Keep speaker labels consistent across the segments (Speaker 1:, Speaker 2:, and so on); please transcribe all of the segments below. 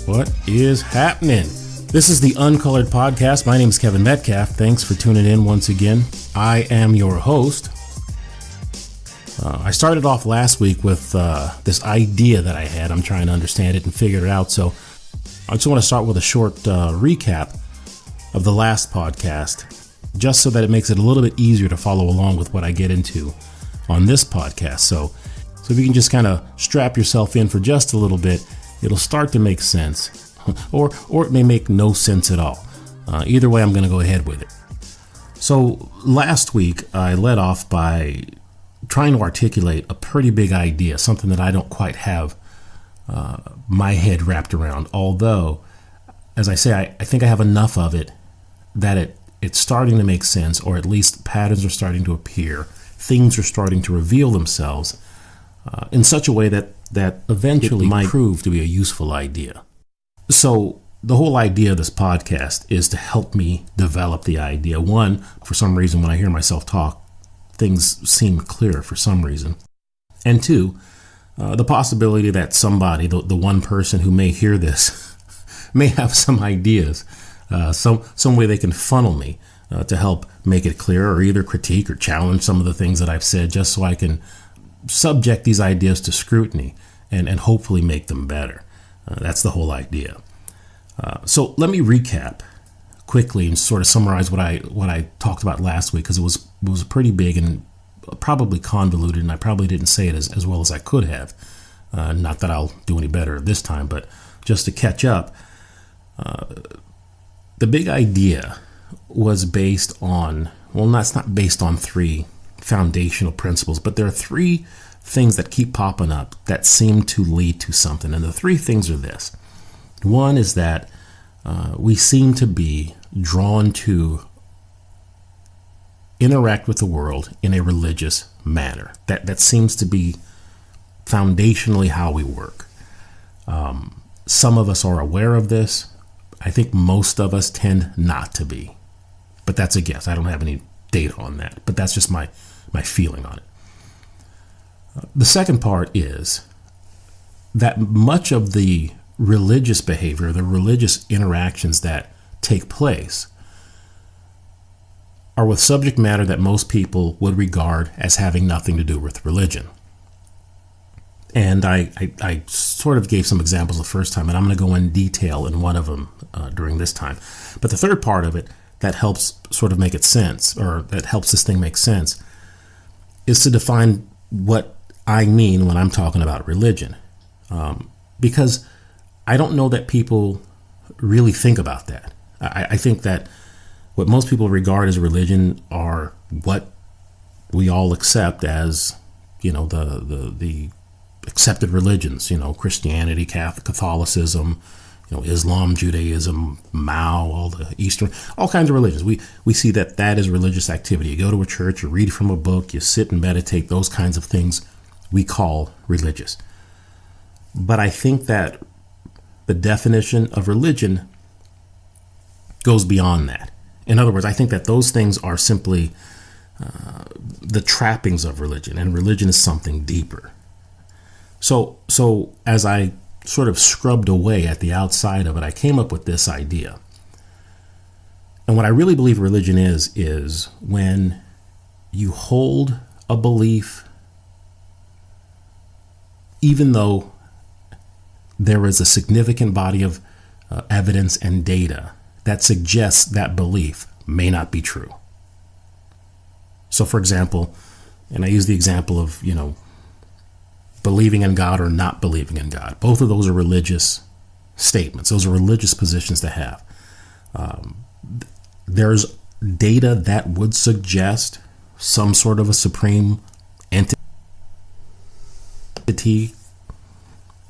Speaker 1: What is happening? This is the Uncolored Podcast. My name is Kevin Metcalf. Thanks for tuning in once again. I am your host. I started off last week with this idea that I had. I'm trying to understand it and figure it out. So I just want to start with a short recap of the last podcast, just so that it makes it a little bit easier to follow along with what I get into on this podcast. So if you can just kind of strap yourself in for just a little bit, it'll start to make sense, or it may make no sense at all. Either way, I'm going to go ahead with it. So last week, I led off by trying to articulate a pretty big idea, something that I don't quite have my head wrapped around. Although, as I say, I think I have enough of it that it's starting to make sense, or at least patterns are starting to appear. Things are starting to reveal themselves in such a way that eventually might prove to be a useful idea. So the whole idea of this podcast is to help me develop the idea. One, for some reason, when I hear myself talk, things seem clearer for some reason. And two, the possibility that somebody, the one person who may hear this, may have some ideas, some way they can funnel me to help make it clear, or either critique or challenge some of the things that I've said, just so I can subject these ideas to scrutiny and hopefully make them better. That's the whole idea. So let me recap quickly and sort of summarize what I talked about last week, because it was pretty big and probably convoluted, and I probably didn't say it as well as I could have. Not that I'll do any better this time, but just to catch up, the big idea was based on, well, that's not based on three foundational principles, but there are three things that keep popping up that seem to lead to something. And the three things are this. One is that we seem to be drawn to interact with the world in a religious manner. That seems to be foundationally how we work. Some of us are aware of this. I think most of us tend not to be. But that's a guess. I don't have any data on that. But that's just my feeling on it. The second part is that much of the religious behavior, the religious interactions that take place, are with subject matter that most people would regard as having nothing to do with religion. And I sort of gave some examples the first time, and I'm going to go in detail in one of them during this time. But the third part of it that helps sort of make it sense, or that helps this thing make sense, is to define what I mean when I'm talking about religion. Because I don't know that people really think about that. I think that what most people regard as religion are what we all accept as, the accepted religions, Christianity, Catholicism, Islam, Judaism, Mao, all the Eastern, all kinds of religions. We see that is religious activity. You go to a church, you read from a book, you sit and meditate, those kinds of things we call religious. But I think that the definition of religion goes beyond that. In other words, I think that those things are simply the trappings of religion, and religion is something deeper. So as I sort of scrubbed away at the outside of it, I came up with this idea. And what I really believe religion is when you hold a belief, even though there is a significant body of evidence and data that suggests that belief may not be true. So, for example, and I use the example of, believing in God or not believing in God. Both of those are religious statements. Those are religious positions to have. There's data that would suggest some sort of a supreme entity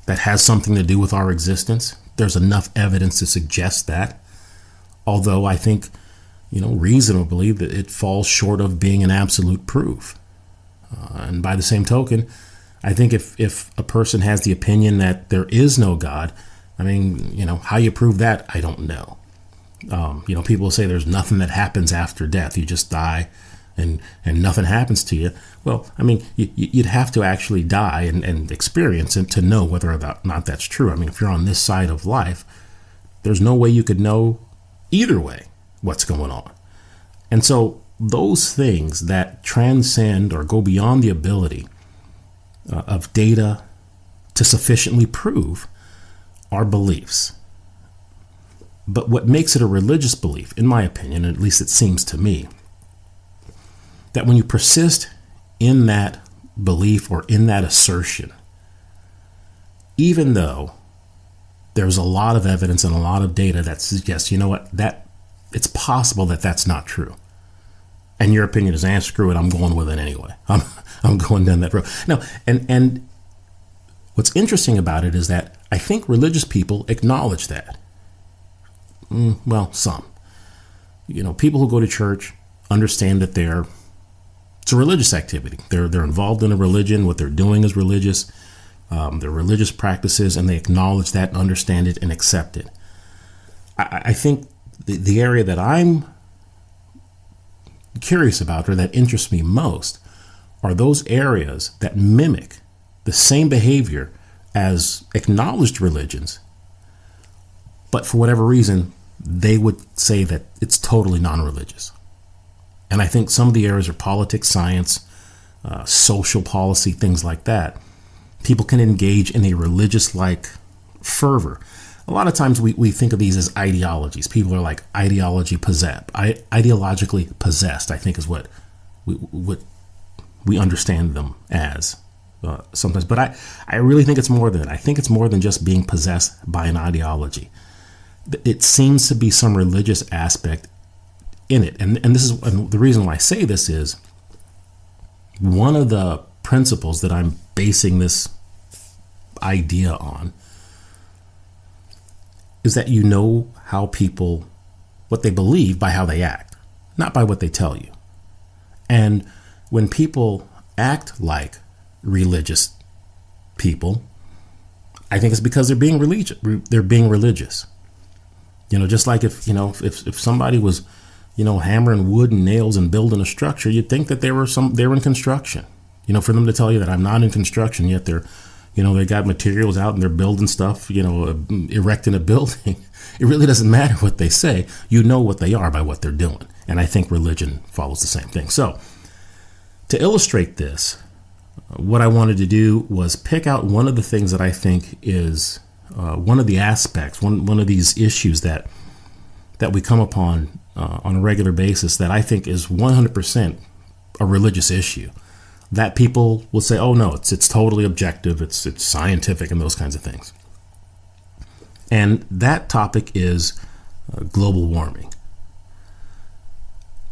Speaker 1: that has something to do with our existence. There's enough evidence to suggest that. Although I think, reasonably, that it falls short of being an absolute proof. And by the same token, I think if a person has the opinion that there is no God, how you prove that, I don't know. People say there's nothing that happens after death. You just die, and nothing happens to you. Well, I mean, you'd have to actually die and experience it to know whether or not that's true. I mean, if you're on this side of life, there's no way you could know either way what's going on. And so those things that transcend or go beyond the ability of data to sufficiently prove are beliefs. But what makes it a religious belief, in my opinion, at least it seems to me, that when you persist in that belief or in that assertion, even though there's a lot of evidence and a lot of data that suggests, you know what, that it's possible that that's not true. And your opinion is, screw it, I'm going with it anyway. I'm going down that road. Now, and what's interesting about it is that I think religious people acknowledge that. Well, some. People who go to church understand that it's a religious activity. They're involved in a religion. What they're doing is religious. They're religious practices, and they acknowledge that and understand it and accept it. I think the area that I'm curious about, or that interests me most, are those areas that mimic the same behavior as acknowledged religions, but for whatever reason, they would say that it's totally non-religious. And I think some of the areas are politics, science, social policy, things like that. People can engage in a religious-like fervor. A lot of times we think of these as ideologies. People are like ideologically possessed, I think is what we understand them as sometimes. But I really think it's more than that. I think it's more than just being possessed by an ideology. It seems to be some religious aspect in it. And the reason why I say this is one of the principles that I'm basing this idea on is that you know how people, what they believe by how they act, not by what they tell you. And when people act like religious people, I think it's because they're being religious. They're being religious. Just like if somebody was, hammering wood and nails and building a structure, you'd think that they were in construction. For them to tell you that I'm not in construction, yet they're, they got materials out and they're building stuff, erecting a building. It really doesn't matter what they say. You know what they are by what they're doing. And I think religion follows the same thing. So to illustrate this, what I wanted to do was pick out one of the things that I think is one of the aspects, one of these issues that we come upon on a regular basis that I think is 100% a religious issue. That people will say, oh no, it's totally objective, it's scientific, and those kinds of things. And that topic is global warming.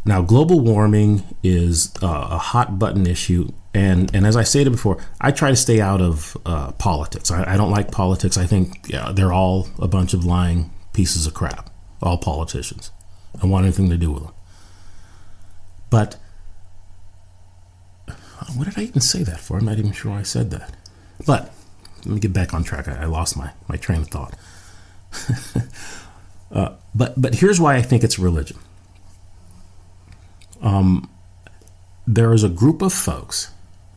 Speaker 1: Now, global warming is a hot button issue, and as I stated before, I try to stay out of politics. I don't like politics. I think they're all a bunch of lying pieces of crap, all politicians. I don't want anything to do with them. But what did I even say that for? I'm not even sure I said that. But let me get back on track. I lost my train of thought. But here's why I think it's religion. There is a group of folks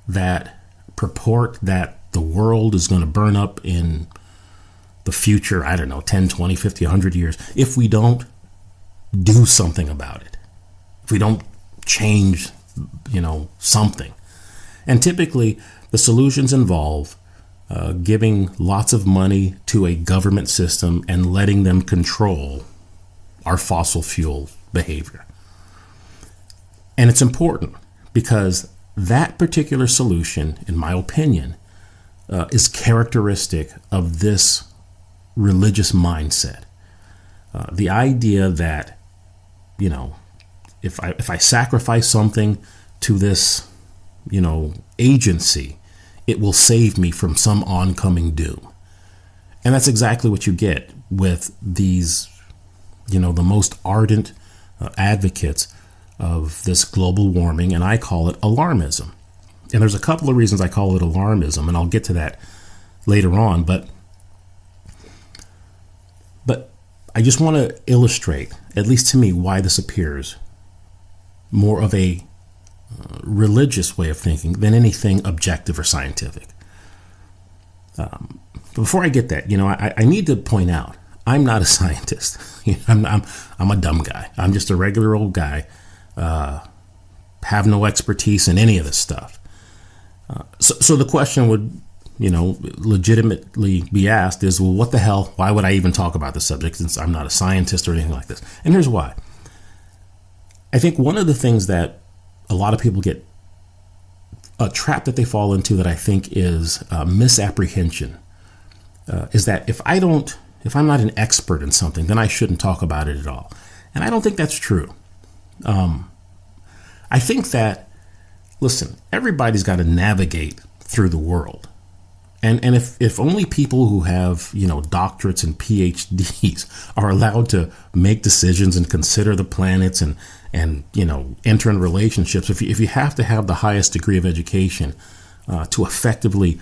Speaker 1: that purport that the world is going to burn up in the future, 10, 20, 50, 100 years, if we don't do something about it. If we don't change, something. And typically, the solutions involve giving lots of money to a government system and letting them control our fossil fuel behavior. And it's important because that particular solution, in my opinion, is characteristic of this religious mindset. The idea that, if I sacrifice something to this, agency, it will save me from some oncoming doom. And that's exactly what you get with these, the most ardent advocates of this global warming, and I call it alarmism. And there's a couple of reasons I call it alarmism, and I'll get to that later on, but I just want to illustrate, at least to me, why this appears more of a religious way of thinking than anything objective or scientific. Before I get that, I need to point out, I'm not a scientist. I'm a dumb guy. I'm just a regular old guy. Have no expertise in any of this stuff. So the question would, legitimately be asked is, well, what the hell? Why would I even talk about this subject since I'm not a scientist or anything like this? And here's why. I think one of the things that a lot of people get, a trap that they fall into that I think is misapprehension, is that if I'm not an expert in something, then I shouldn't talk about it at all. And I don't think that's true. I think that, listen, everybody's got to navigate through the world. And if only people who have, doctorates and PhDs are allowed to make decisions and consider the planets and enter in relationships, if you have to have the highest degree of education to effectively,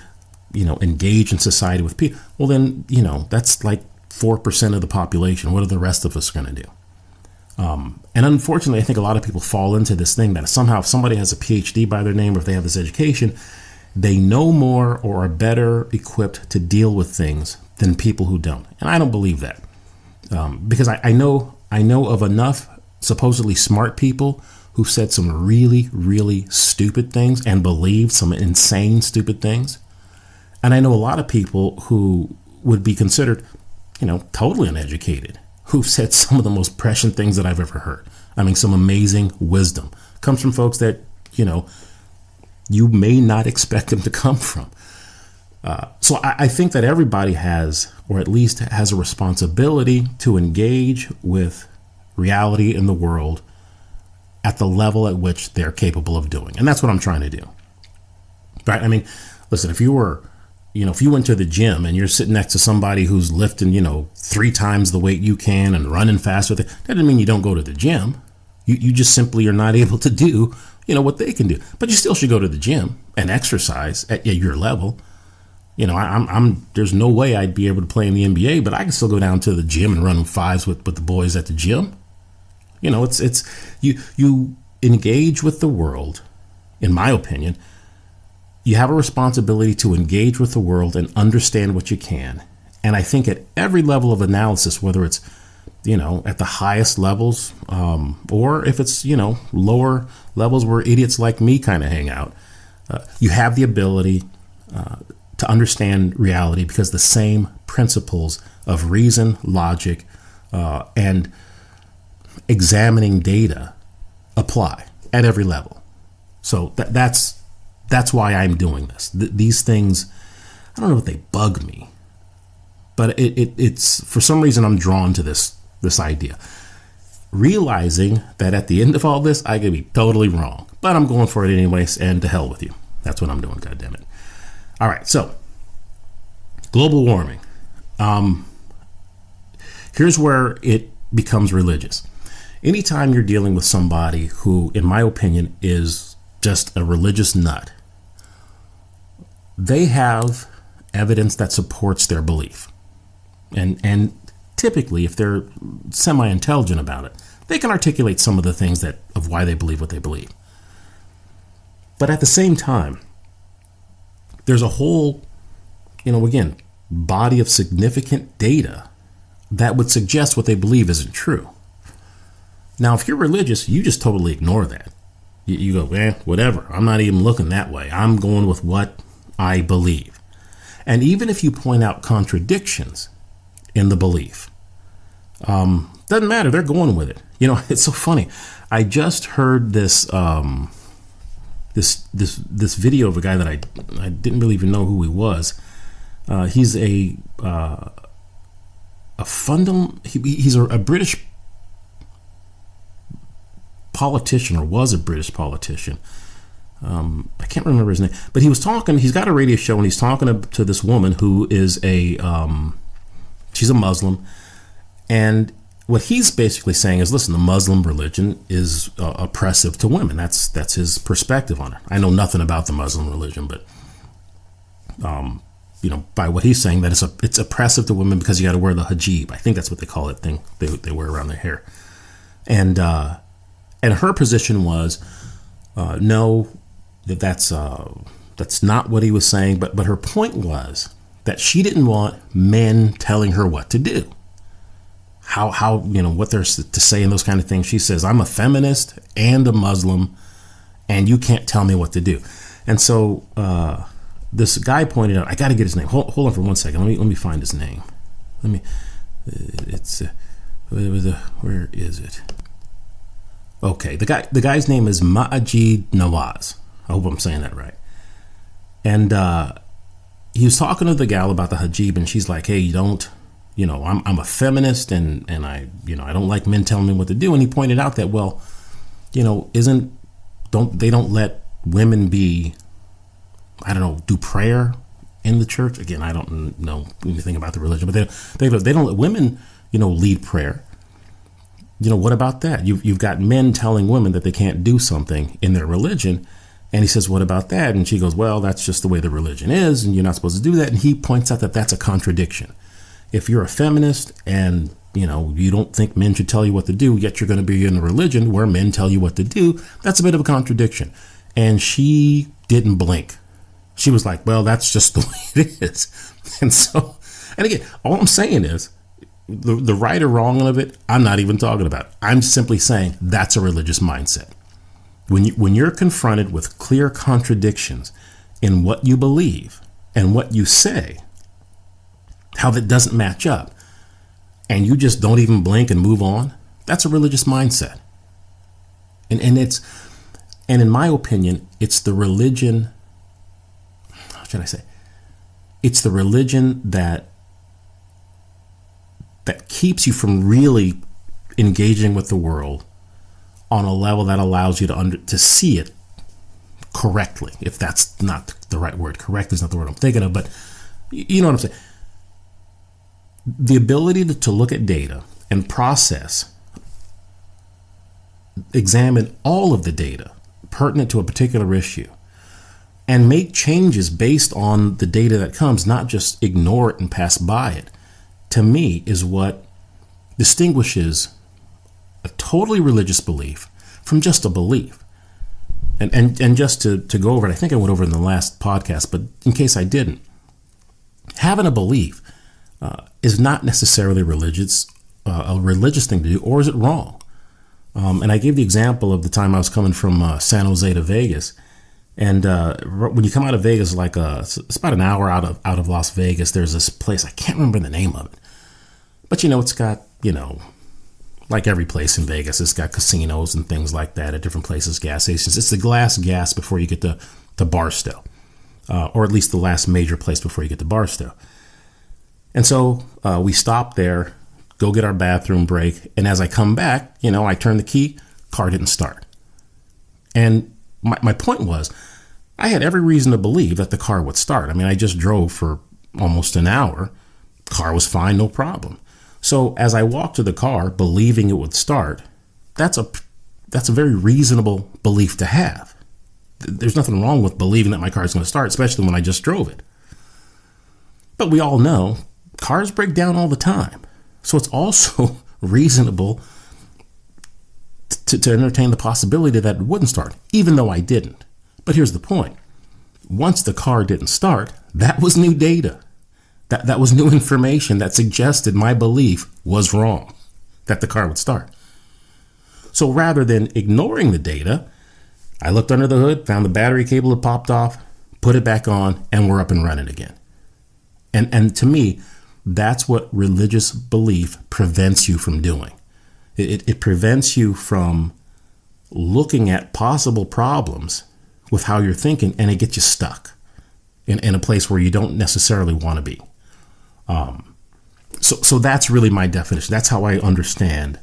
Speaker 1: engage in society with people, well, then, that's like 4% of the population. What are the rest of us going to do? And unfortunately, I think a lot of people fall into this thing that somehow if somebody has a PhD by their name or if they have this education, they know more or are better equipped to deal with things than people who don't. And I don't believe that. Because I know of enough supposedly smart people who've said some really, really stupid things and believed some insane, stupid things. And I know a lot of people who would be considered, totally uneducated, who've said some of the most prescient things that I've ever heard. I mean, some amazing wisdom comes from folks that, you may not expect them to come from. So I think that everybody has, or at least has a responsibility to engage with reality in the world at the level at which they're capable of doing. And that's what I'm trying to do. Right? I mean, listen, if you went to the gym and you're sitting next to somebody who's lifting, 3 times the weight you can and running faster, that doesn't mean you don't go to the gym. You just simply are not able to do, what they can do. But you still should go to the gym and exercise at your level. There's no way I'd be able to play in the NBA, but I can still go down to the gym and run 5s with the boys at the gym. You engage with the world, in my opinion. You have a responsibility to engage with the world and understand what you can. And I think at every level of analysis, whether it's, at the highest levels, or if it's, lower levels where idiots like me kind of hang out, you have the ability to understand reality because the same principles of reason, logic, and examining data apply at every level. So that's why I'm doing this. These things, I don't know if they bug me, but it's for some reason I'm drawn to this idea. Realizing that at the end of all this, I could be totally wrong, but I'm going for it anyways, and to hell with you. That's what I'm doing, goddammit. All right, so global warming. Here's where it becomes religious. Anytime you're dealing with somebody who, in my opinion, is just a religious nut, they have evidence that supports their belief. And typically, if they're semi-intelligent about it, they can articulate some of the things of why they believe what they believe. But at the same time, there's a whole, again, body of significant data that would suggest what they believe isn't true. Now, if you're religious, you just totally ignore that. You go, whatever. I'm not even looking that way. I'm going with what I believe. And even if you point out contradictions in the belief, doesn't matter. They're going with it. It's so funny. I just heard this this video of a guy that I didn't really even know who he was. He's a British politician, or was a British politician. I can't remember his name, but he was talking. He's got a radio show, and he's talking to this woman who is she's a Muslim, and what he's basically saying is, listen, the Muslim religion is oppressive to women. That's his perspective on it. I know nothing about the Muslim religion, but by what he's saying, that it's oppressive to women because you got to wear the hijab. I think that's what they call it thing they wear around their hair. And her position was, no, that's not what he was saying. But her point was that she didn't want men telling her what to do, how what there's to say and those kind of things. She says, I'm a feminist and a Muslim, and you can't tell me what to do. And so this guy pointed out, I got to get his name. Hold on for 1 second. Let me find his name. Where is it? Okay, the guy's name is Maajid Nawaz. I hope I'm saying that right. And he was talking to the gal about the hijab, and she's like, hey, I'm a feminist, and I don't like men telling me what to do. And he pointed out that, well, don't let women be, do prayer in the church. Again, I don't know anything about the religion, but they don't let women, lead prayer. What about that? You've got men telling women that they can't do something in their religion. And he says, what about that? And she goes, well, that's just the way the religion is, and you're not supposed to do that. And he points out that that's a contradiction. If you're a feminist and, you don't think men should tell you what to do, yet you're going to be in a religion where men tell you what to do, that's a bit of a contradiction. And she didn't blink. She was like, well, that's just the way it is. And again, all I'm saying is the right or wrong of it, I'm not even talking about. I'm simply saying that's a religious mindset. When you're confronted with clear contradictions in what you believe and what you say, how that doesn't match up, and you just don't even blink and move on, that's a religious mindset. And in my opinion, it's the religion, how should I say? It's the religion that keeps you from really engaging with the world on a level that allows you to see it correctly, if that's not the right word. Correct is not the word I'm thinking of, but you know what I'm saying. The ability to look at data and process, examine all of the data pertinent to a particular issue, and make changes based on the data that comes, not just ignore it and pass by it, to me is what distinguishes a totally religious belief from just a belief. And just to go over it, I think I went over it in the last podcast, but in case I didn't, having a belief is not necessarily religious, a religious thing to do, or is it wrong? And I gave the example of the time I was coming from San Jose to Vegas. And when you come out of Vegas, it's about an hour out of Las Vegas, there's this place, I can't remember the name of it. But, it's got, like every place in Vegas, it's got casinos and things like that at different places, gas stations. It's the last gas before you get to Barstow, or at least the last major place before you get to Barstow. And so we stop there, go get our bathroom break. And as I come back, I turn the key, car didn't start. And my point was, I had every reason to believe that the car would start. I mean, I just drove for almost an hour. Car was fine, no problem. So as I walked to the car, believing it would start, that's a very reasonable belief to have. There's nothing wrong with believing that my car is going to start, especially when I just drove it. But we all know cars break down all the time. So it's also reasonable to entertain the possibility that it wouldn't start, even though I didn't. But here's the point. Once the car didn't start, that was new data. That was new information that suggested my belief was wrong, that the car would start. So rather than ignoring the data, I looked under the hood, found the battery cable had popped off, put it back on, and we're up and running again. And to me, that's what religious belief prevents you from doing. It prevents you from looking at possible problems with how you're thinking, and it gets you stuck in a place where you don't necessarily want to be. So that's really my definition. That's how I understand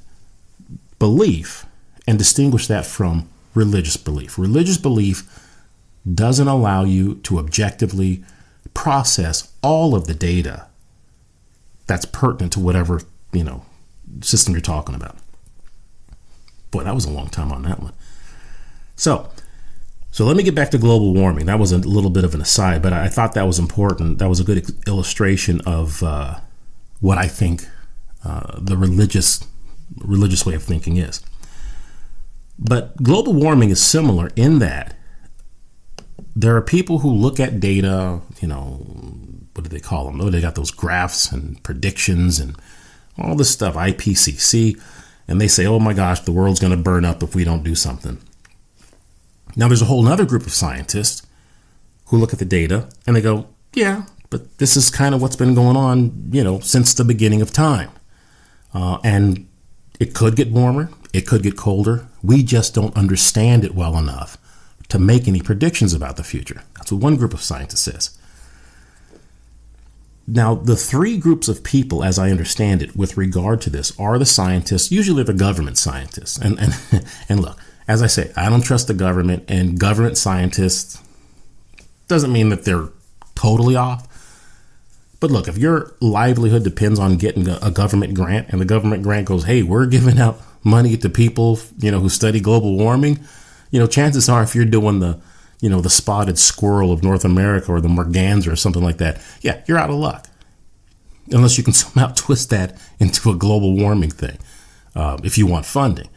Speaker 1: belief and distinguish that from religious belief. Religious belief doesn't allow you to objectively process all of the data that's pertinent to whatever, system you're talking about. Boy, that was a long time on that one. So let me get back to global warming. That was a little bit of an aside, but I thought that was important. That was a good illustration of what I think the religious way of thinking is. But global warming is similar in that there are people who look at data, what do they call them? Oh, they got those graphs and predictions and all this stuff, IPCC, and they say, oh my gosh, the world's going to burn up if we don't do something. Now, there's a whole other group of scientists who look at the data and they go, yeah, but this is kind of what's been going on, since the beginning of time. And it could get warmer. It could get colder. We just don't understand it well enough to make any predictions about the future. That's what one group of scientists says. Now, the three groups of people, as I understand it, with regard to this, are the scientists, usually the government scientists. And look, as I say, I don't trust the government, and government scientists doesn't mean that they're totally off. But look, if your livelihood depends on getting a government grant, and the government grant goes, hey, we're giving out money to people, who study global warming, chances are if you're doing the spotted squirrel of North America or the merganser or something like that, yeah, you're out of luck. Unless you can somehow twist that into a global warming thing, if you want funding.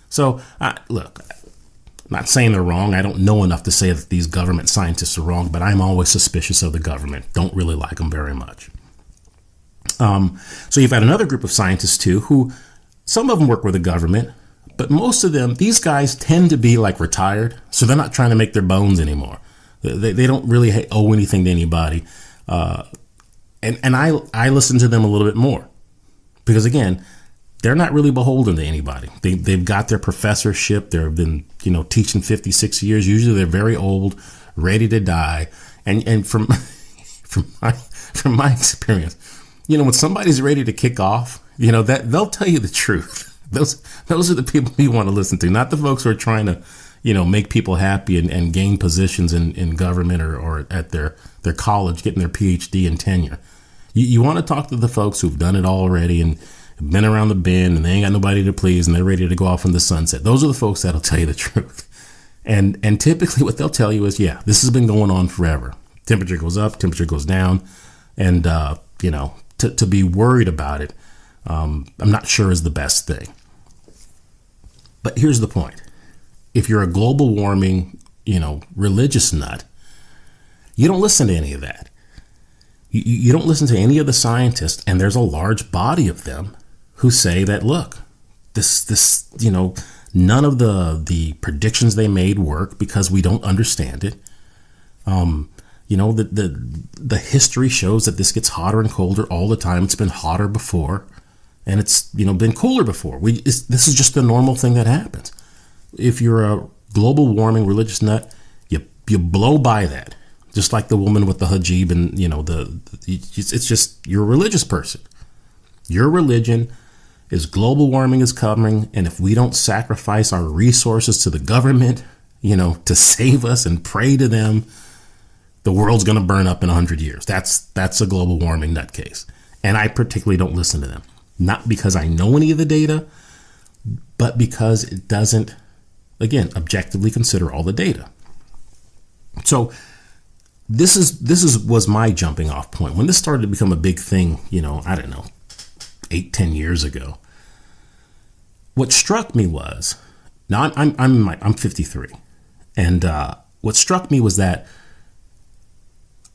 Speaker 1: So, look, I'm not saying they're wrong. I don't know enough to say that these government scientists are wrong, but I'm always suspicious of the government. Don't really like them very much. So you've got another group of scientists, too, who some of them work with the government, but most of them, these guys tend to be like retired, so they're not trying to make their bones anymore. They don't really owe anything to anybody. And I listen to them a little bit more because, again, they're not really beholden to anybody. They've got their professorship. They've been, teaching 56 years. Usually they're very old, ready to die. And from my experience, when somebody's ready to kick off, that they'll tell you the truth. Those are the people you want to listen to, not the folks who are trying to, make people happy and gain positions in government or at their college, getting their PhD and tenure. You want to talk to the folks who've done it already and been around the bend and they ain't got nobody to please and they're ready to go off in the sunset. Those are the folks that'll tell you the truth. And typically what they'll tell you is, yeah, this has been going on forever. Temperature goes up, temperature goes down. And, to be worried about it, I'm not sure is the best thing. But here's the point. If you're a global warming, religious nut, you don't listen to any of that. You don't listen to any of the scientists, and there's a large body of them who say that, look, this none of the predictions they made work because we don't understand it. The history shows that this gets hotter and colder all the time. It's been hotter before. And it's, been cooler before. This is just the normal thing that happens. If you're a global warming religious nut, you blow by that. Just like the woman with the hijab and, it's just, you're a religious person. Your religion is global warming is coming. And if we don't sacrifice our resources to the government, to save us and pray to them, the world's going to burn up in 100 years. That's a global warming nutcase. And I particularly don't listen to them. Not because I know any of the data, but because it doesn't, again, objectively consider all the data. So this was my jumping off point. When this started to become a big thing, 8-10 years ago, what struck me was, now I'm 53. And what struck me was that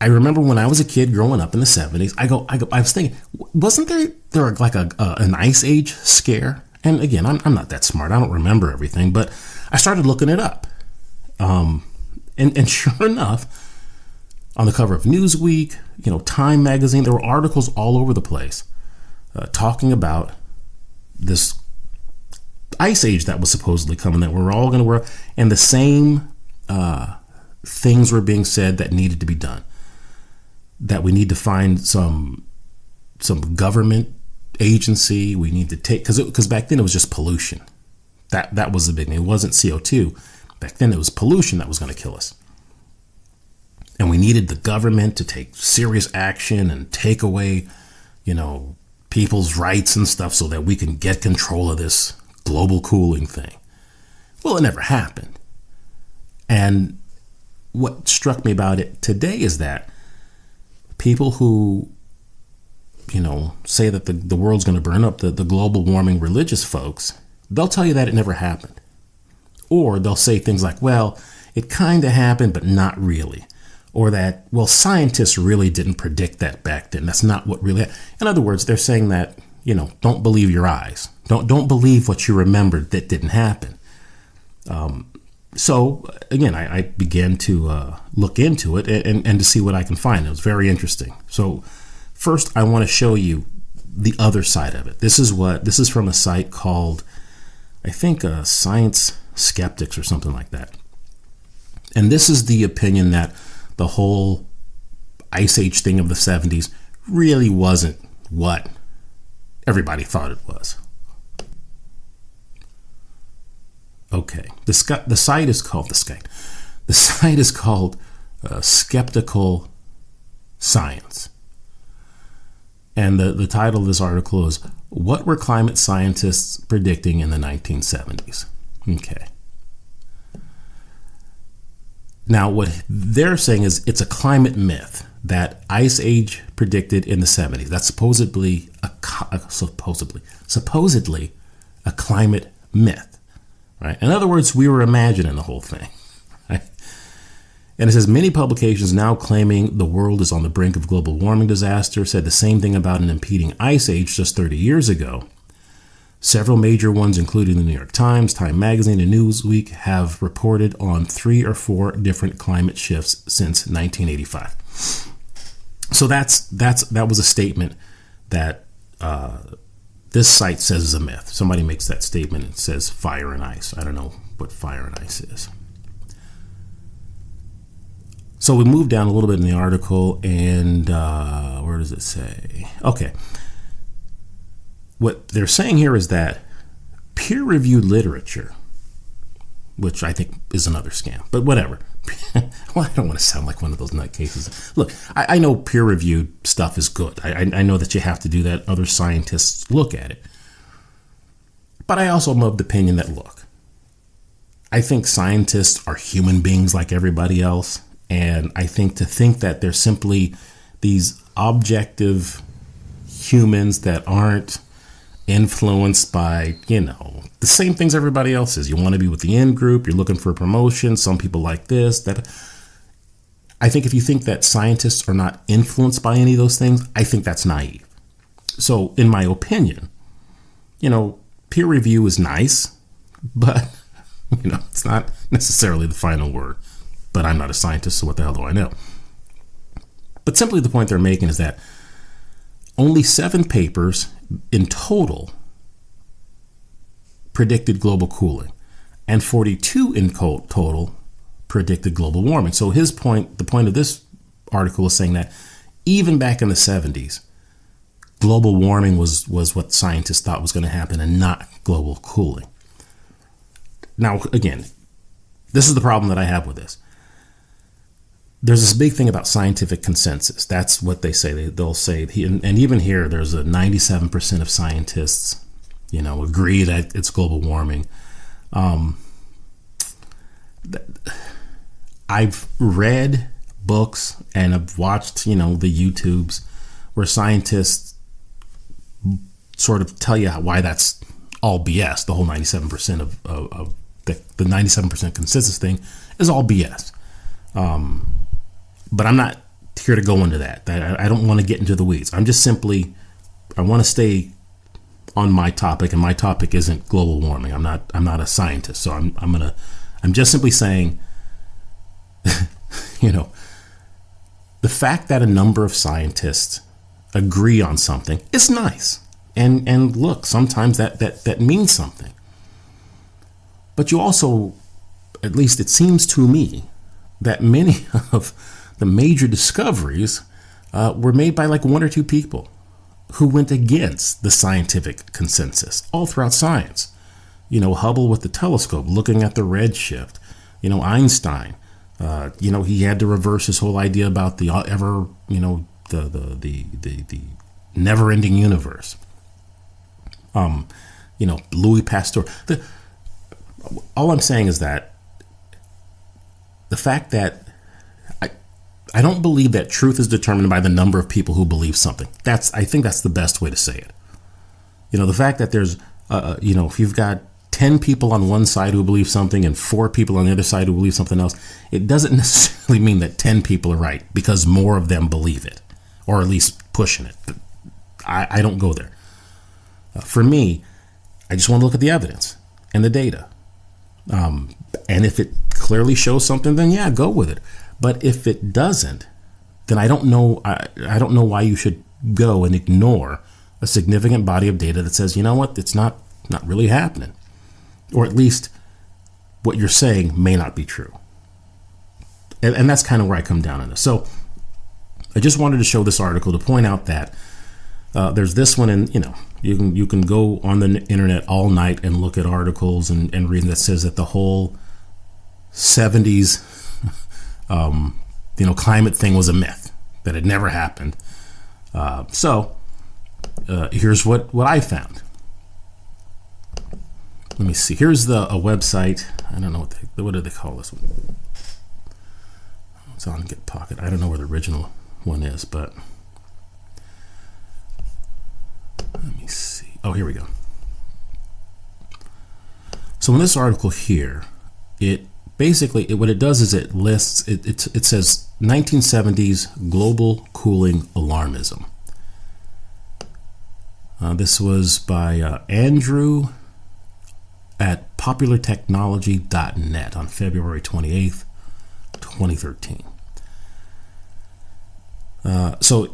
Speaker 1: I remember when I was a kid growing up in the 70s, I was thinking, wasn't there like an ice age scare? And again, I'm not that smart. I don't remember everything, but I started looking it up. And sure enough, on the cover of Newsweek, Time magazine, there were articles all over the place talking about this ice age that was supposedly coming that we're all going to wear. And the same things were being said that needed to be done. That we need to find some government agency. We need to take, because back then it was just pollution. That was the big thing. It wasn't CO2. Back then it was pollution that was going to kill us. And we needed the government to take serious action and take away, people's rights and stuff so that we can get control of this global cooling thing. Well, it never happened. And what struck me about it today is that people who, say that the world's going to burn up, the global warming religious folks, they'll tell you that it never happened. Or they'll say things like, well, it kind of happened, but not really. Or that, well, scientists really didn't predict that back then. That's not what really happened. In other words, they're saying that, don't believe your eyes. Don't believe what you remembered that didn't happen. So again, I began to look into it and to see what I can find. It was very interesting. So first, I want to show you the other side of it. This is from a site called, I think, Science Skeptics or something like that. And this is the opinion that the whole Ice Age thing of the 70s really wasn't what everybody thought it was. Okay, the site is called Skeptical Science. And the title of this article is, What Were Climate Scientists Predicting in the 1970s? Okay. Now, what they're saying is it's a climate myth that Ice Age predicted in the 70s. That's supposedly a climate myth, right? In other words, we were imagining the whole thing, right? And it says many publications now claiming the world is on the brink of global warming disaster said the same thing about an impending ice age just 30 years ago. Several major ones, including the New York Times, Time Magazine, and Newsweek, have reported on 3 or 4 different climate shifts since 1985. So that was a statement that this site says is a myth. Somebody makes that statement and says fire and ice. I don't know what fire and ice is. So we move down a little bit in the article, and where does it say? Okay. What they're saying here is that peer-reviewed literature, which I think is another scam, but whatever. Well, I don't want to sound like one of those nutcases. Look, I know peer-reviewed stuff is good. I know that you have to do that. Other scientists look at it. But I also am of the opinion that, look, I think scientists are human beings like everybody else. And I think to think that they're simply these objective humans that aren't influenced by, the same things everybody else is. You want to be with the in group. You're looking for a promotion. Some people like this, that. I think if you think that scientists are not influenced by any of those things, I think that's naive. So in my opinion, peer review is nice, but, it's not necessarily the final word. But I'm not a scientist, so what the hell do I know? But simply the point they're making is that only 7 papers in total predicted global cooling, and 42 in total predicted global warming. So the point of this article is saying that even back in the 70s, global warming was what scientists thought was going to happen and not global cooling. Now, again, this is the problem that I have with this. There's this big thing about scientific consensus. That's what they say. They'll say, and even here, there's a 97% of scientists, agree that it's global warming. I've read books and I've watched, the YouTubes where scientists sort of tell you why that's all BS. The whole 97% of the 97% consensus thing is all BS. But I'm not here to go into that. I don't want to get into the weeds. I want to stay on my topic, and my topic isn't global warming. I'm not a scientist, so I'm just simply saying, the fact that a number of scientists agree on something is nice. And look, sometimes that means something. But you also, at least it seems to me, that many of the major discoveries were made by like 1 or 2 people who went against the scientific consensus all throughout science. Hubble with the telescope looking at the redshift. Einstein. He had to reverse his whole idea about the the never-ending universe. Louis Pasteur. All I'm saying is that the fact that I don't believe that truth is determined by the number of people who believe something. I think that's the best way to say it. The fact that there's, if you've got 10 people on one side who believe something and 4 people on the other side who believe something else, it doesn't necessarily mean that 10 people are right because more of them believe it, or at least pushing it. But I don't go there. For me, I just want to look at the evidence and the data. And if it clearly shows something, then yeah, go with it. But if it doesn't, then I don't know why you should go and ignore a significant body of data that says, you know what, it's not really happening. Or at least what you're saying may not be true. And that's kind of where I come down on this. So I just wanted to show this article to point out that there's this one, and you can go on the internet all night and look at articles and read that says that the whole 70s climate thing was a myth, that it never happened. So here's what I found. Let me see. Here's a website. I don't know what do they call this one? It's on Get Pocket. I don't know where the original one is, but let me see. Oh, here we go. So in this article here, it basically what it does is it lists. It says 1970s global cooling alarmism. This was by Andrew at populartechnology.net on February 28th, 2013. So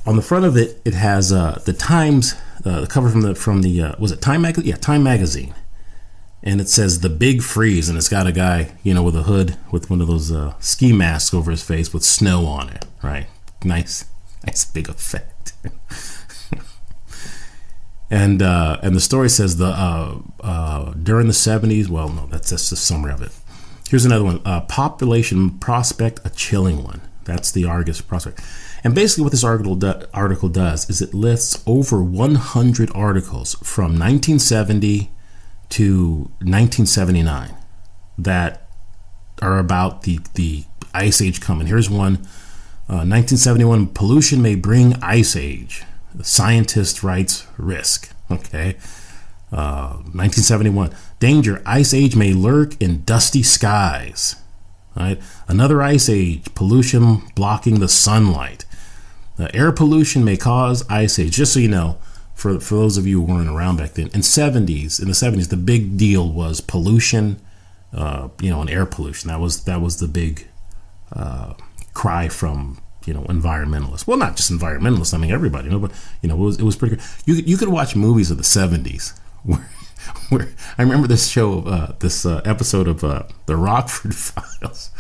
Speaker 1: on the front of it, it has the Times, the cover from the was it Time magazine? Yeah, Time magazine, and it says the big freeze, and it's got a guy, with a hood with one of those ski masks over his face with snow on it. Right, nice big effect. And the story says during the 70s. Well, no, that's just a summary of it. Here's another one. Population prospect, a chilling one. That's the Argus prospect. And basically, what this article does is it lists over 100 articles from 1970 to 1979 that are about the ice age coming. Here's one. 1971, pollution may bring ice age. The scientist writes risk. Okay. 1971. Danger. Ice age may lurk in dusty skies. Right. Another ice age. Pollution blocking the sunlight. Air pollution may cause ice age. Just so you know, for those of you who weren't around back then, in the 70s, the big deal was pollution. And air pollution. That was the big cry from environmentalists. Well, not just environmentalists. I mean, everybody. But it was pretty good. You could watch movies of the 70s where I remember this show, this episode of the Rockford Files,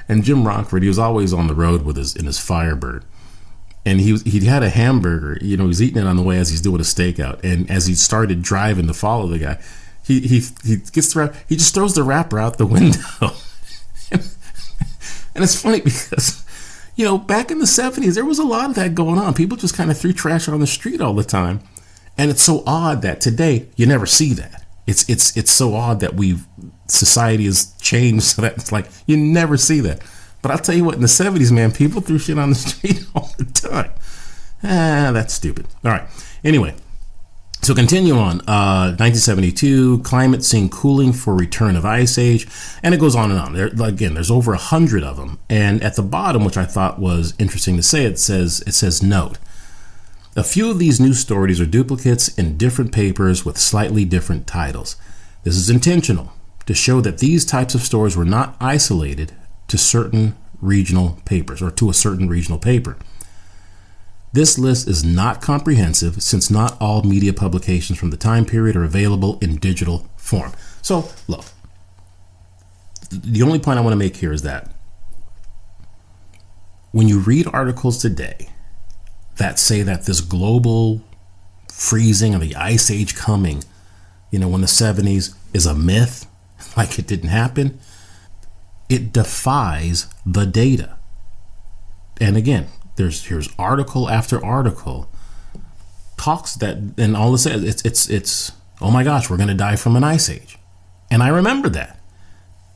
Speaker 1: and Jim Rockford. He was always on the road in his Firebird, and he had a hamburger. He was eating it on the way as he's doing a stakeout, and as he started driving to follow the guy, he gets the wrap. He just throws the wrapper out the window, and it's funny because. Back in the 70s, there was a lot of that going on. People just kind of threw trash on the street all the time. And it's so odd that today you never see that. It's so odd that society has changed so that it's like you never see that. But I'll tell you what, in the 70s, man, people threw shit on the street all the time. That's stupid. All right. Anyway, so continue on. 1972, climate seeing cooling for return of ice age, and it goes on and on. There's over 100 of them, and at the bottom, which I thought was interesting to say, it says note. A few of these news stories are duplicates in different papers with slightly different titles. This is intentional to show that these types of stories were not isolated to certain regional papers or to a certain regional paper. This list is not comprehensive since not all media publications from the time period are available in digital form. So, look, the only point I want to make here is that when you read articles today that say that this global freezing of the ice age coming, when the 70s is a myth, like it didn't happen, it defies the data. And again, here's article after article talks that, and all this says it's oh my gosh, we're going to die from an ice age. And I remember that.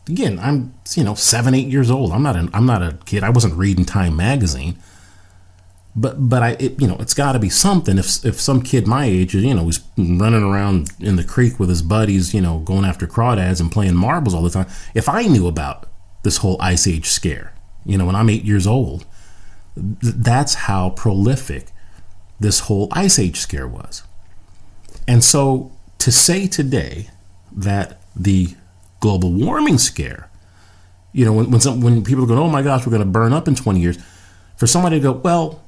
Speaker 1: Again, I'm 7-8 years old. I'm not a kid. I wasn't reading Time magazine. It's got to be something. If some kid my age, was running around in the creek with his buddies, going after crawdads and playing marbles all the time. If I knew about this whole Ice Age scare, when I'm 8 years old, that's how prolific this whole Ice Age scare was. And so to say today that the global warming scare, when people go, oh my gosh, we're going to burn up in 20 years, for somebody to go, well,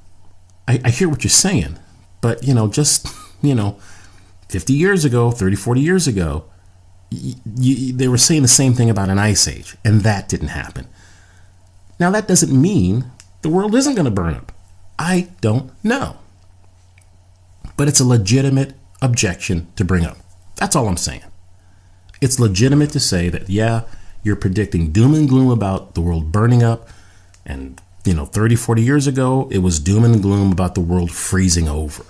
Speaker 1: I hear what you're saying, but, 50 years ago, 30, 40 years ago, they were saying the same thing about an ice age, and that didn't happen. Now, that doesn't mean the world isn't going to burn up. I don't know. But it's a legitimate objection to bring up. That's all I'm saying. It's legitimate to say that, yeah, you're predicting doom and gloom about the world burning up, and 30, 40 years ago, it was doom and gloom about the world freezing over.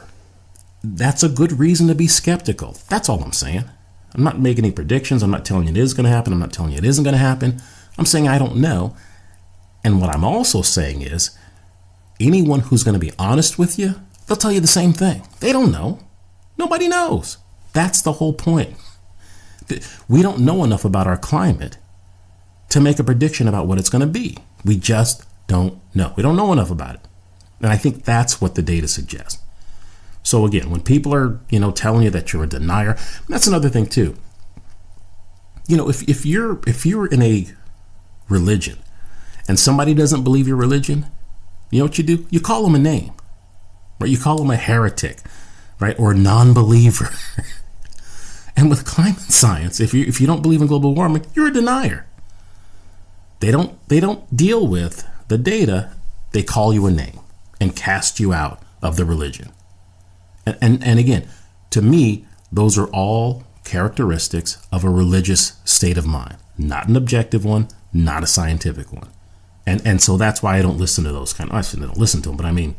Speaker 1: That's a good reason to be skeptical. That's all I'm saying. I'm not making any predictions. I'm not telling you it is going to happen. I'm not telling you it isn't going to happen. I'm saying I don't know. And what I'm also saying is, anyone who's going to be honest with you, they'll tell you the same thing. They don't know. Nobody knows. That's the whole point. We don't know enough about our climate to make a prediction about what it's going to be. We just don't know. We don't know enough about it. And I think that's what the data suggests. So again, when people are, telling you that you're a denier, that's another thing too. If you're in a religion and somebody doesn't believe your religion, you know what you do? You call them a name, right? You call them a heretic, right? Or a non-believer. And with climate science, if you don't believe in global warming, you're a denier. They don't deal with the data. They call you a name and cast you out of the religion. And again, to me, those are all characteristics of a religious state of mind, not an objective one, not a scientific one. And so that's why I don't listen to those I don't listen to them, but I mean,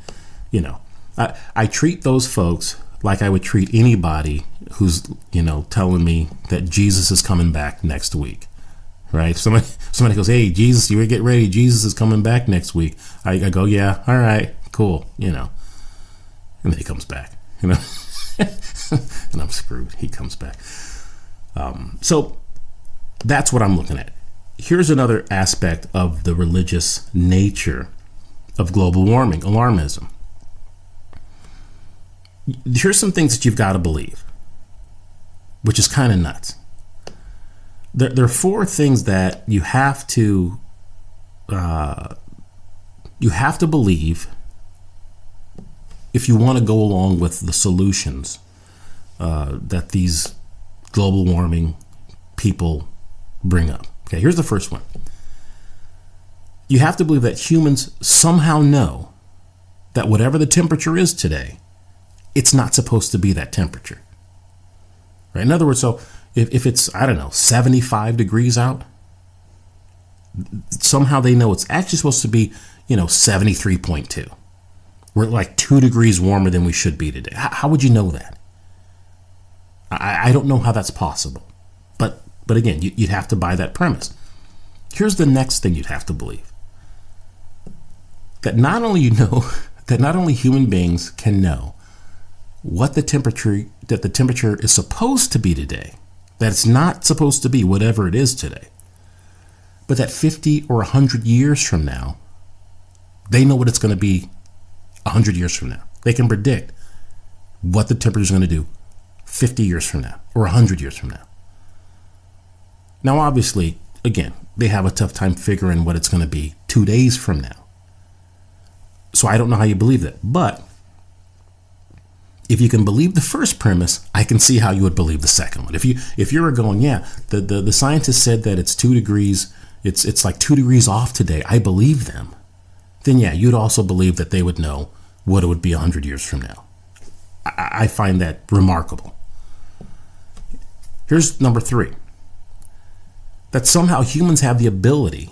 Speaker 1: I treat those folks like I would treat anybody who's, telling me that Jesus is coming back next week, right? Somebody goes, hey, Jesus, you get ready. Jesus is coming back next week. I go, yeah, all right, cool, and then he comes back, and I'm screwed. He comes back. So that's what I'm looking at. Here's another aspect of the religious nature of global warming, alarmism. Here's some things that you've got to believe, which is kind of nuts. There are four things that you have to believe if you want to go along with the solutions that these global warming people bring up. Okay, here's the first one. You have to believe that humans somehow know that whatever the temperature is today, it's not supposed to be that temperature. Right? In other words, so if it's, 75 degrees out, somehow they know it's actually supposed to be, 73.2. We're like 2 degrees warmer than we should be today. How would you know that? I don't know how that's possible. But again, you'd have to buy that premise. Here's the next thing you'd have to believe. That not only human beings can know what the temperature is supposed to be today, that it's not supposed to be whatever it is today, but that 50 or 100 years from now, they know what it's going to be 100 years from now. They can predict what the temperature is going to do 50 years from now or 100 years from now. Now, obviously, again, they have a tough time figuring what it's going to be 2 days from now. So I don't know how you believe that. But if you can believe the first premise, I can see how you would believe the second one. If you were going, yeah, the scientists said that it's 2 degrees, it's like 2 degrees off today, I believe them, then yeah, you'd also believe that they would know what it would be 100 years from now. I find that remarkable. Here's number 3. That somehow humans have the ability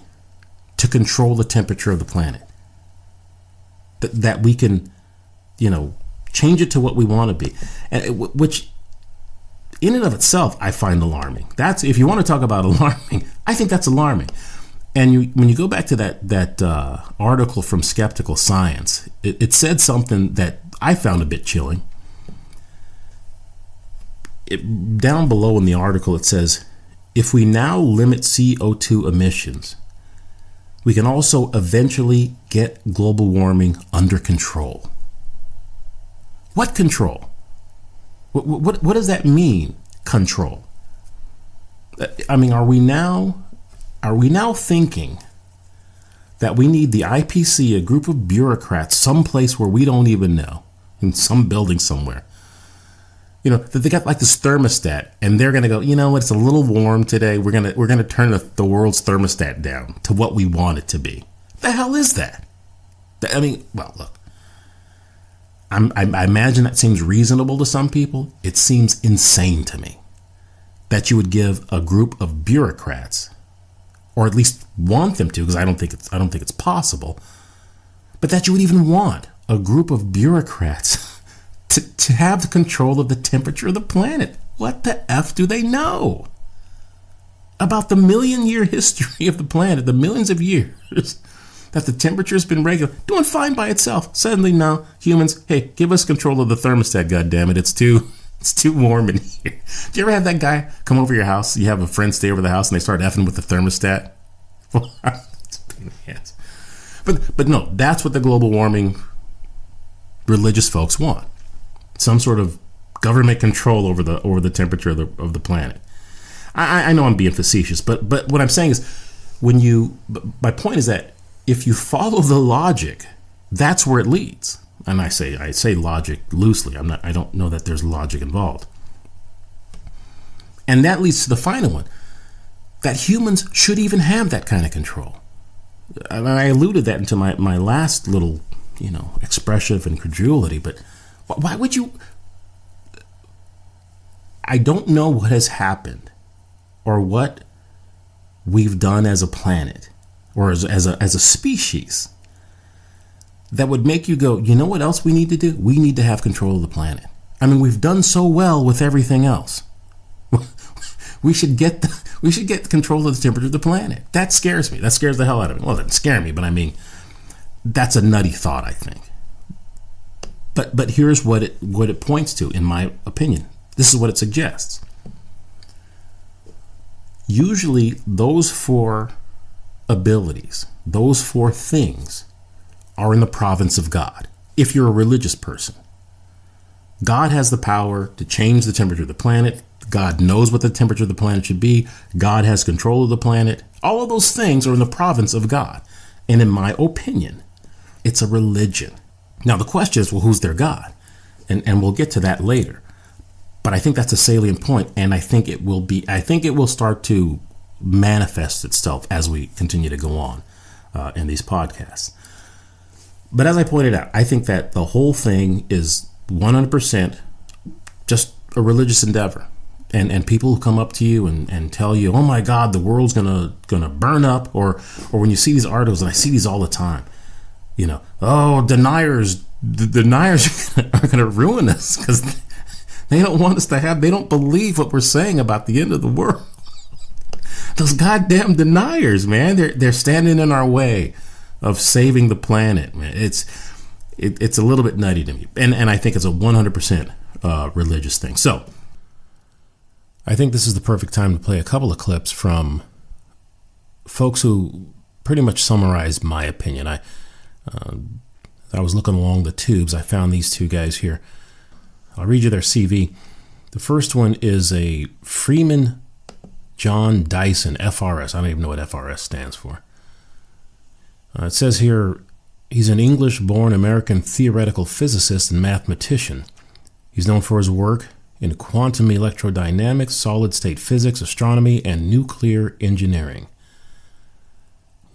Speaker 1: to control the temperature of the planet. That we can, change it to what we want to be. And which, in and of itself, I find alarming. That's, if you want to talk about alarming, I think that's alarming. And when you go back to that article from Skeptical Science, it said something that I found a bit chilling. Down below in the article, it says, if we now limit CO2 emissions, we can also eventually get global warming under control. What control? What does that mean, control? I mean, are we now thinking that we need the IPC, a group of bureaucrats, someplace where we don't even know, in some building somewhere, that they got like this thermostat, and they're gonna go, it's a little warm today. We're gonna turn the world's thermostat down to what we want it to be. The hell is that? I mean, well, look, I imagine that seems reasonable to some people. It seems insane to me that you would give a group of bureaucrats, or at least want them to, because I don't think it's possible, but that you would even want a group of bureaucrats to have the control of the temperature of the planet. What the F do they know about the million-year history of the planet, the millions of years that the temperature's been regular, doing fine by itself? Suddenly now, humans, hey, give us control of the thermostat, goddammit. It's too warm in here. Do you ever have that guy come over your house? You have a friend stay over the house and they start effing with the thermostat? But no, that's what the global warming religious folks want. Some sort of government control over the temperature of the planet. I know I'm being facetious, but what I'm saying is, my point is that if you follow the logic, that's where it leads. And I say logic loosely. I don't know that there's logic involved. And that leads to the final one, that humans should even have that kind of control. And I alluded that into my last little, expression of incredulity, but why would you? I don't know what has happened or what we've done as a planet or as a species that would make you go, you know what else we need to do? We need to have control of the planet. I mean, we've done so well with everything else. We should get control of the temperature of the planet. That scares me. That scares the hell out of me. Well, it doesn't scare me, but I mean, that's a nutty thought, I think. But here's what it points to, in my opinion. This is what it suggests. Usually, those four abilities, those four things, are in the province of God. If you're a religious person, God has the power to change the temperature of the planet. God knows what the temperature of the planet should be. God has control of the planet. All of those things are in the province of God. And in my opinion, it's a religion. Now, the question is, well, who's their God? And we'll get to that later. But I think that's a salient point, and I think it will start to manifest itself as we continue to go on in these podcasts. But as I pointed out, I think that the whole thing is 100% just a religious endeavor. And people who come up to you and tell you, oh my God, the world's gonna burn up, or when you see these articles, and I see these all the time, deniers are gonna ruin us because they don't want us to they don't believe what we're saying about the end of the world. Those goddamn deniers, man, they're standing in our way of saving the planet, man. It's a little bit nutty to me, and I think it's a 100% religious thing. So I think this is the perfect time to play a couple of clips from folks who pretty much summarized my opinion. I was looking along the tubes. I found these two guys here. I'll read you their CV. The first one is a Freeman John Dyson, FRS. I don't even know what FRS stands for. It says here, he's an English-born American theoretical physicist and mathematician. He's known for his work in quantum electrodynamics, solid-state physics, astronomy, and nuclear engineering,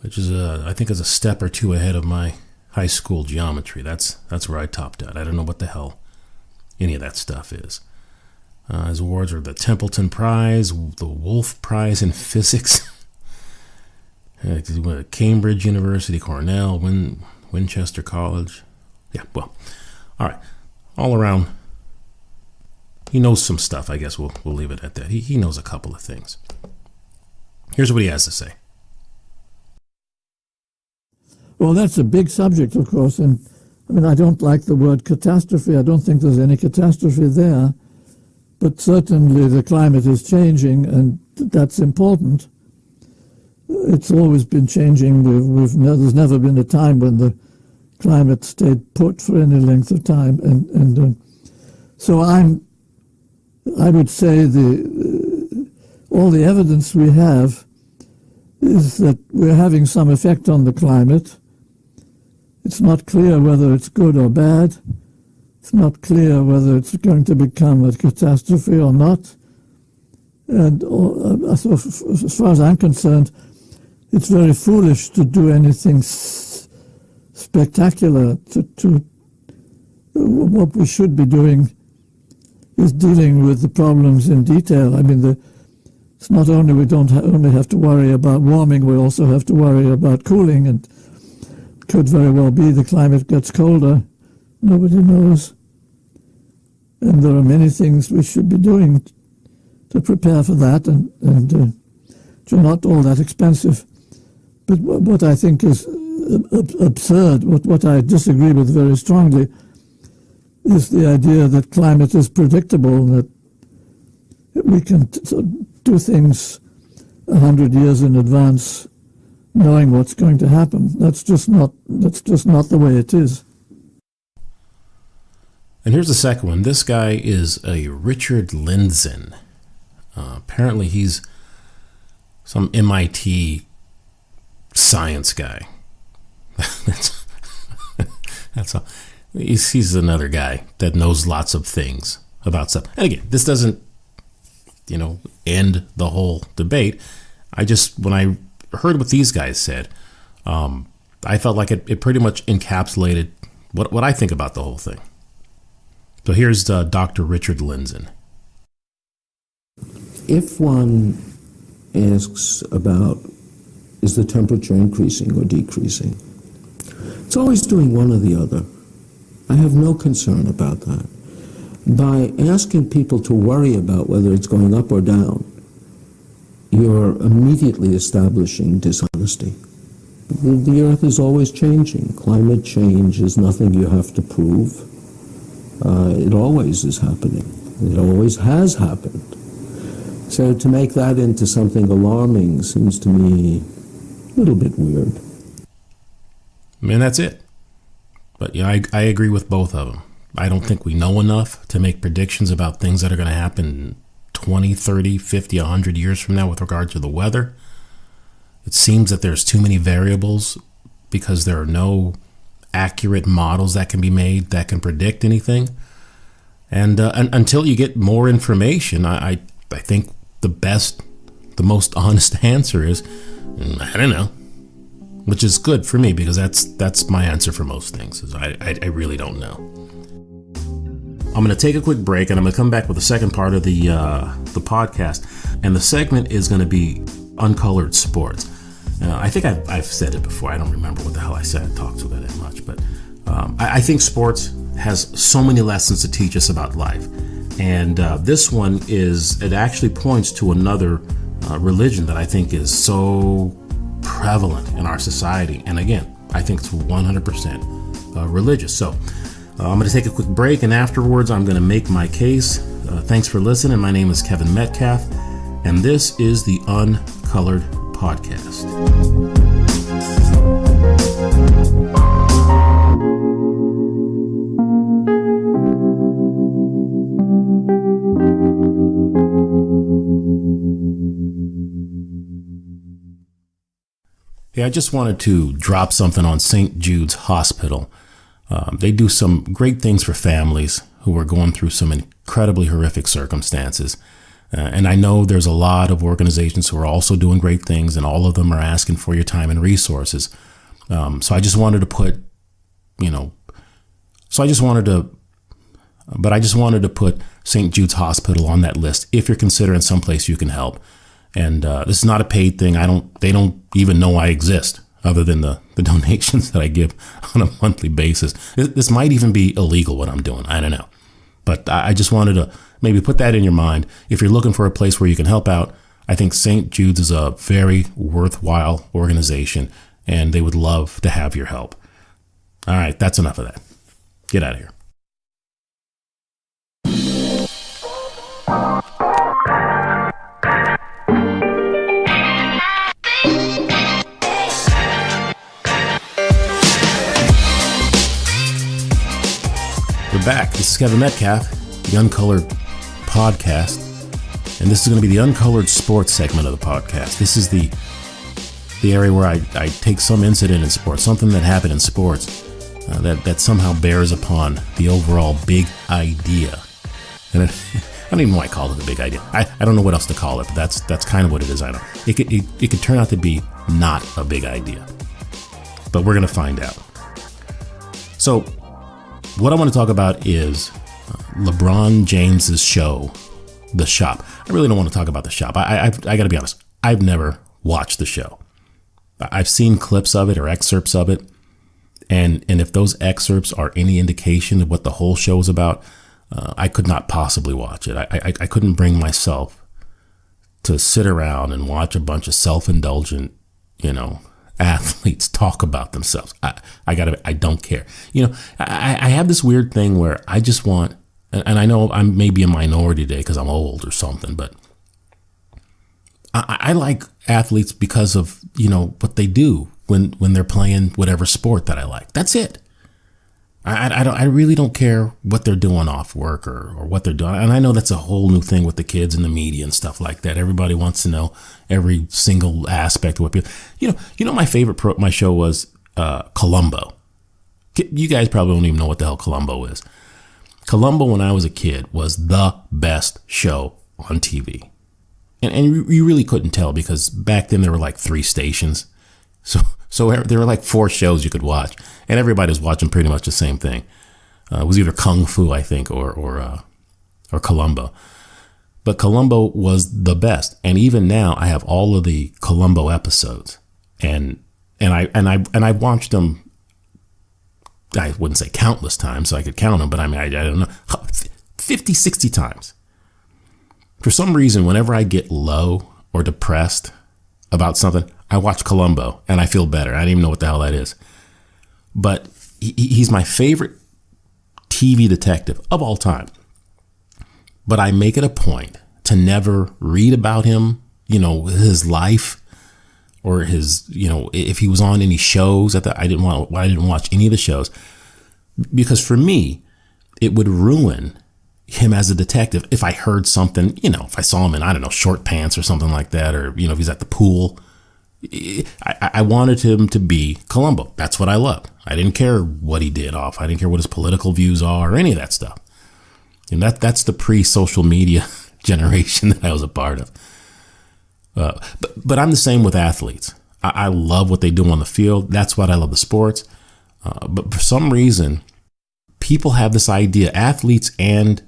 Speaker 1: which is, I think, is a step or two ahead of my high school geometry. That's where I topped out. I don't know what the hell any of that stuff is. His awards are the Templeton Prize, the Wolf Prize in Physics, Cambridge University, Cornell, Winchester College. Yeah, well, all right. All around, he knows some stuff, I guess we'll leave it at that. He knows a couple of things. Here's what he has to say.
Speaker 2: Well, that's a big subject, of course, and I mean, I don't like the word catastrophe. I don't think there's any catastrophe there, but certainly the climate is changing, and that's important. It's always been changing. There's never been a time when the climate stayed put for any length of time, and so I would say all the evidence we have is that we're having some effect on the climate. It's not clear whether it's good or bad. It's not clear whether it's going to become a catastrophe or not. And as far as I'm concerned, it's very foolish to do anything spectacular. What we should be doing is dealing with the problems in detail. I mean, it's not only we don't only have to worry about warming, we also have to worry about cooling, and it could very well be the climate gets colder. Nobody knows. And there are many things we should be doing to prepare for that, and which are not all that expensive. But what I think is absurd, what I disagree with very strongly, is the idea that climate is predictable, that we can do things 100 years in advance, knowing what's going to happen. That's just not the way it is.
Speaker 1: And here's the second one. This guy is a Richard Lindzen. Apparently he's some MIT science guy. That's all. He's another guy that knows lots of things about stuff. And again, this doesn't, end the whole debate. When I heard what these guys said, I felt like it pretty much encapsulated what I think about the whole thing. So here's Dr. Richard Lindzen.
Speaker 3: If one asks about, is the temperature increasing or decreasing, it's always doing one or the other. I have no concern about that. By asking people to worry about whether it's going up or down, you're immediately establishing dishonesty. The earth is always changing. Climate change is nothing you have to prove. It always is happening. It always has happened. So to make that into something alarming seems to me a little bit weird.
Speaker 1: I mean, that's it. But I agree with both of them. I don't think we know enough to make predictions about things that are going to happen 20, 30, 50, 100 years from now with regard to the weather. It seems that there's too many variables because there are no accurate models that can be made that can predict anything. And until you get more information, I think the most honest answer is, I don't know, which is good for me because that's my answer for most things. Is I really don't know. I'm going to take a quick break and I'm going to come back with the second part of the podcast, and the segment is going to be Uncolored Sports. I think I've said it before. I don't remember what the hell I said. I talked about it that much, but I think sports has so many lessons to teach us about life, and this one it actually points to another religion that I think is so prevalent in our society, and again, I think it's 100% religious. So I'm going to take a quick break, and afterwards I'm going to make my case. Thanks for listening. My name is Kevin Metcalf, and this is the Uncolored Podcast. Hey, I just wanted to drop something on St. Jude's Hospital. They do some great things for families who are going through some incredibly horrific circumstances. And I know there's a lot of organizations who are also doing great things, and all of them are asking for your time and resources. So I just wanted to put St. Jude's Hospital on that list if you're considering someplace you can help. And this is not a paid thing. They don't even know I exist, other than the donations that I give on a monthly basis. This might even be illegal, what I'm doing. I don't know. But I just wanted to maybe put that in your mind. If you're looking for a place where you can help out, I think St. Jude's is a very worthwhile organization. and they would love to have your help. All right, that's enough of that. Get out of here. We're back. This is Kevin Metcalf, the Uncolored Podcast, and this is going to be the Uncolored Sports segment of the podcast. This is the area where I take some incident in sports, something that happened in sports that somehow bears upon the overall big idea. And I don't even know why I call it the big idea. I don't know what else to call it, but that's kind of what it is. I know it could turn out to be not a big idea, but we're going to find out. So what I want to talk about is LeBron James's show, The Shop. I really don't want to talk about The Shop. I got to be honest. I've never watched the show. I've seen clips of it or excerpts of it. And if those excerpts are any indication of what the whole show is about, I could not possibly watch it. I couldn't bring myself to sit around and watch a bunch of self-indulgent, athletes talk about themselves. I don't care. I have this weird thing where I just want, and I know I'm maybe a minority today because I'm old or something, but I like athletes because of, what they do when they're playing whatever sport that I like. That's it. I really don't care what they're doing off work or what they're doing. And I know that's a whole new thing with the kids and the media and stuff like that. Everybody wants to know every single aspect of what people, my favorite my show was Columbo. You guys probably don't even know what the hell Columbo is. Columbo, when I was a kid, was the best show on TV. And you really couldn't tell because back then there were like 3 stations. So there were like 4 shows you could watch, and everybody was watching pretty much the same thing. It was either Kung Fu, I think, or Columbo. But Columbo was the best, and even now I have all of the Columbo episodes, and I watched them. I wouldn't say countless times, so I could count them, but I don't know, 50, 60 times. For some reason, whenever I get low or depressed about something, I watch Columbo and I feel better. I don't even know what the hell that is. But he's my favorite TV detective of all time. But I make it a point to never read about him, his life or his, if he was on any shows. I didn't watch any of the shows because for me, it would ruin him as a detective if I heard something, if I saw him in, I don't know, short pants or something like that, or, if he's at the pool. I wanted him to be Columbo. That's what I loved. I didn't care what he did off. I didn't care what his political views are or any of that stuff. And that's the pre-social media generation that I was a part of. But I'm the same with athletes. I love what they do on the field. That's what I love the sports. But for some reason, people have this idea, athletes and,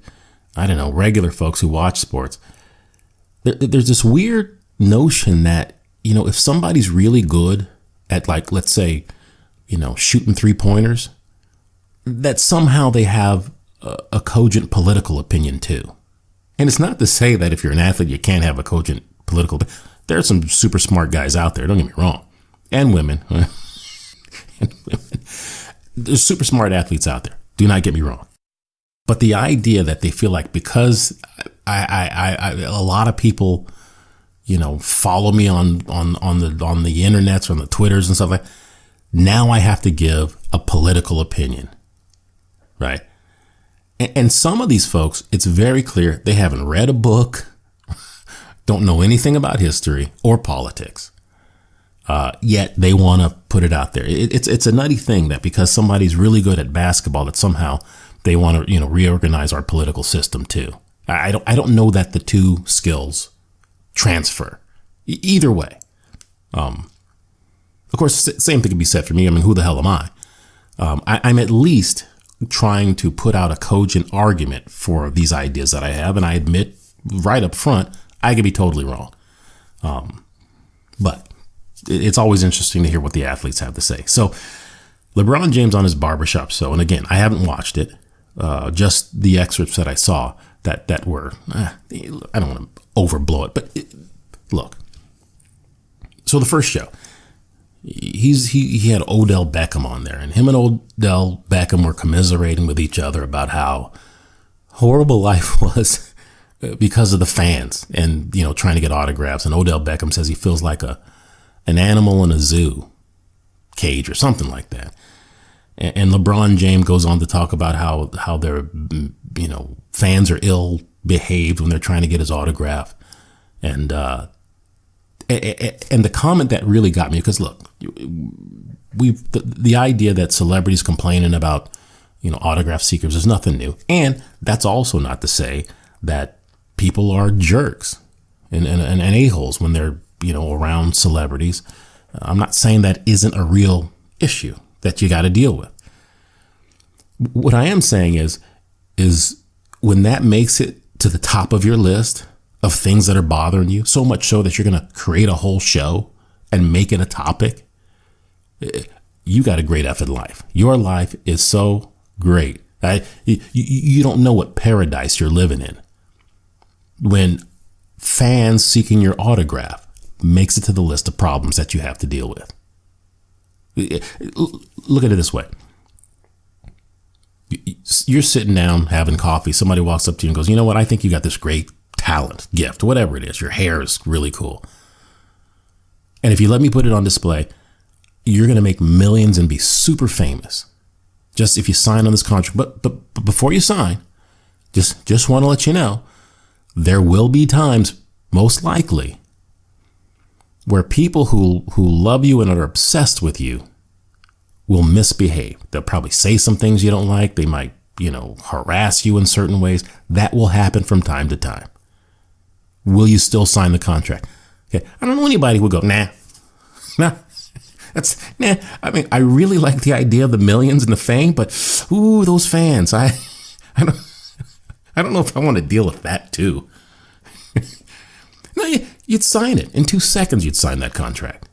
Speaker 1: I don't know, regular folks who watch sports. There's this weird notion that, if somebody's really good at, like, let's say, shooting 3-pointers, that somehow they have a cogent political opinion too. And it's not to say that if you're an athlete, you can't have a cogent political opinion. There are some super smart guys out there, don't get me wrong, and women. There's super smart athletes out there. Do not get me wrong. But the idea that they feel like because a lot of people, follow me on the internets or on the Twitters and stuff like that, now I have to give a political opinion, right? And some of these folks, it's very clear they haven't read a book, don't know anything about history or politics, yet they want to put it out there. It's a nutty thing that because somebody's really good at basketball, that somehow they want to reorganize our political system too. I don't know that the two skills transfer either way. Of course, same thing can be said for me. I mean, who the hell am I? I'm at least trying to put out a cogent argument for these ideas that I have, and I admit right up front I could be totally wrong. But it's always interesting to hear what the athletes have to say. So LeBron James on his barbershop show, and again, I haven't watched it, just the excerpts that I saw that were, I don't want to overblow it, but look. So the first show, he had Odell Beckham on there, and him and Odell Beckham were commiserating with each other about how horrible life was because of the fans and, trying to get autographs. And Odell Beckham says he feels like an animal in a zoo cage or something like that. And LeBron James goes on to talk about how their, fans are ill behaved when they're trying to get his autograph. And the comment that really got me, because look, the idea that celebrities complaining about, autograph seekers is nothing new. And that's also not to say that people are jerks and a-holes when they're, around celebrities. I'm not saying that isn't a real issue that you got to deal with. What I am saying is when that makes it to the top of your list of things that are bothering you, so much so that you're going to create a whole show and make it a topic, you got a great effing life. Your life is so great. You don't know what paradise you're living in when fans seeking your autograph makes it to the list of problems that you have to deal with. Look at it this way. You're sitting down having coffee. Somebody walks up to you and goes, you know what? I think you got this great talent, gift, whatever it is. Your hair is really cool. And if you let me put it on display, you're going to make millions and be super famous. Just if you sign on this contract. But before you sign, just want to let you know, there will be times, most likely, where people who love you and are obsessed with you will misbehave. They'll probably say some things you don't like. They might, harass you in certain ways. That will happen from time to time. Will you still sign the contract? Okay. I don't know anybody who would go, nah. I mean, I really like the idea of the millions and the fame, but ooh, those fans. I don't know if I want to deal with that too. No, you'd sign it. In 2 seconds, you'd sign that contract.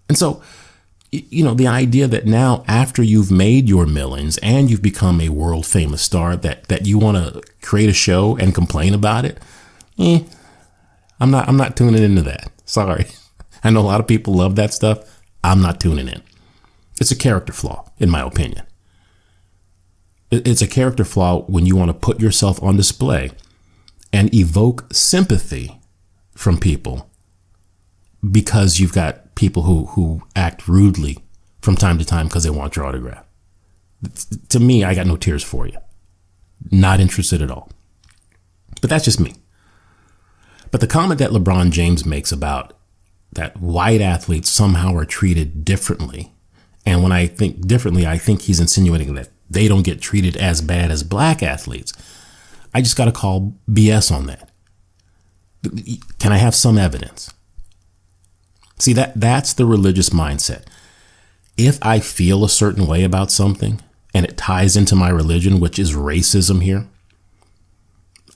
Speaker 1: And so, the idea that now after you've made your millions and you've become a world famous star, that you want to create a show and complain about it, I'm not tuning into that. Sorry. I know a lot of people love that stuff. I'm not tuning in. It's a character flaw, in my opinion. It's a character flaw when you want to put yourself on display and evoke sympathy from people because you've got people who act rudely from time to time because they want your autograph. To me, I got no tears for you. Not interested at all. But that's just me. But the comment that LeBron James makes about that white athletes somehow are treated differently, and when I think differently, I think he's insinuating that they don't get treated as bad as black athletes. I just got to call BS on that. Can I have some evidence? See, that's the religious mindset. If I feel a certain way about something and it ties into my religion, which is racism here,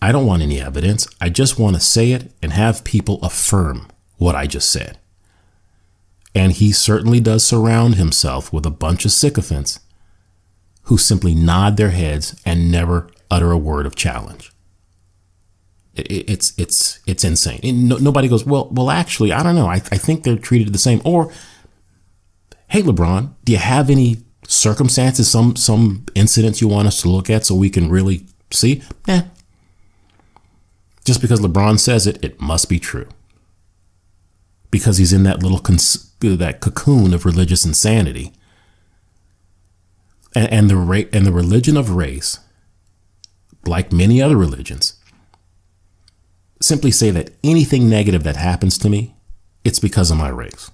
Speaker 1: I don't want any evidence. I just want to say it and have people affirm what I just said. And he certainly does surround himself with a bunch of sycophants who simply nod their heads and never utter a word of challenge. It's insane. And nobody goes, well, actually, I don't know. I think they're treated the same. Or, hey, LeBron, do you have any circumstances, some incidents you want us to look at so we can really see? Nah. Just because LeBron says it, it must be true. Because he's in that little that cocoon of religious insanity. And the religion of race, like many other religions, simply say that anything negative that happens to me, it's because of my race.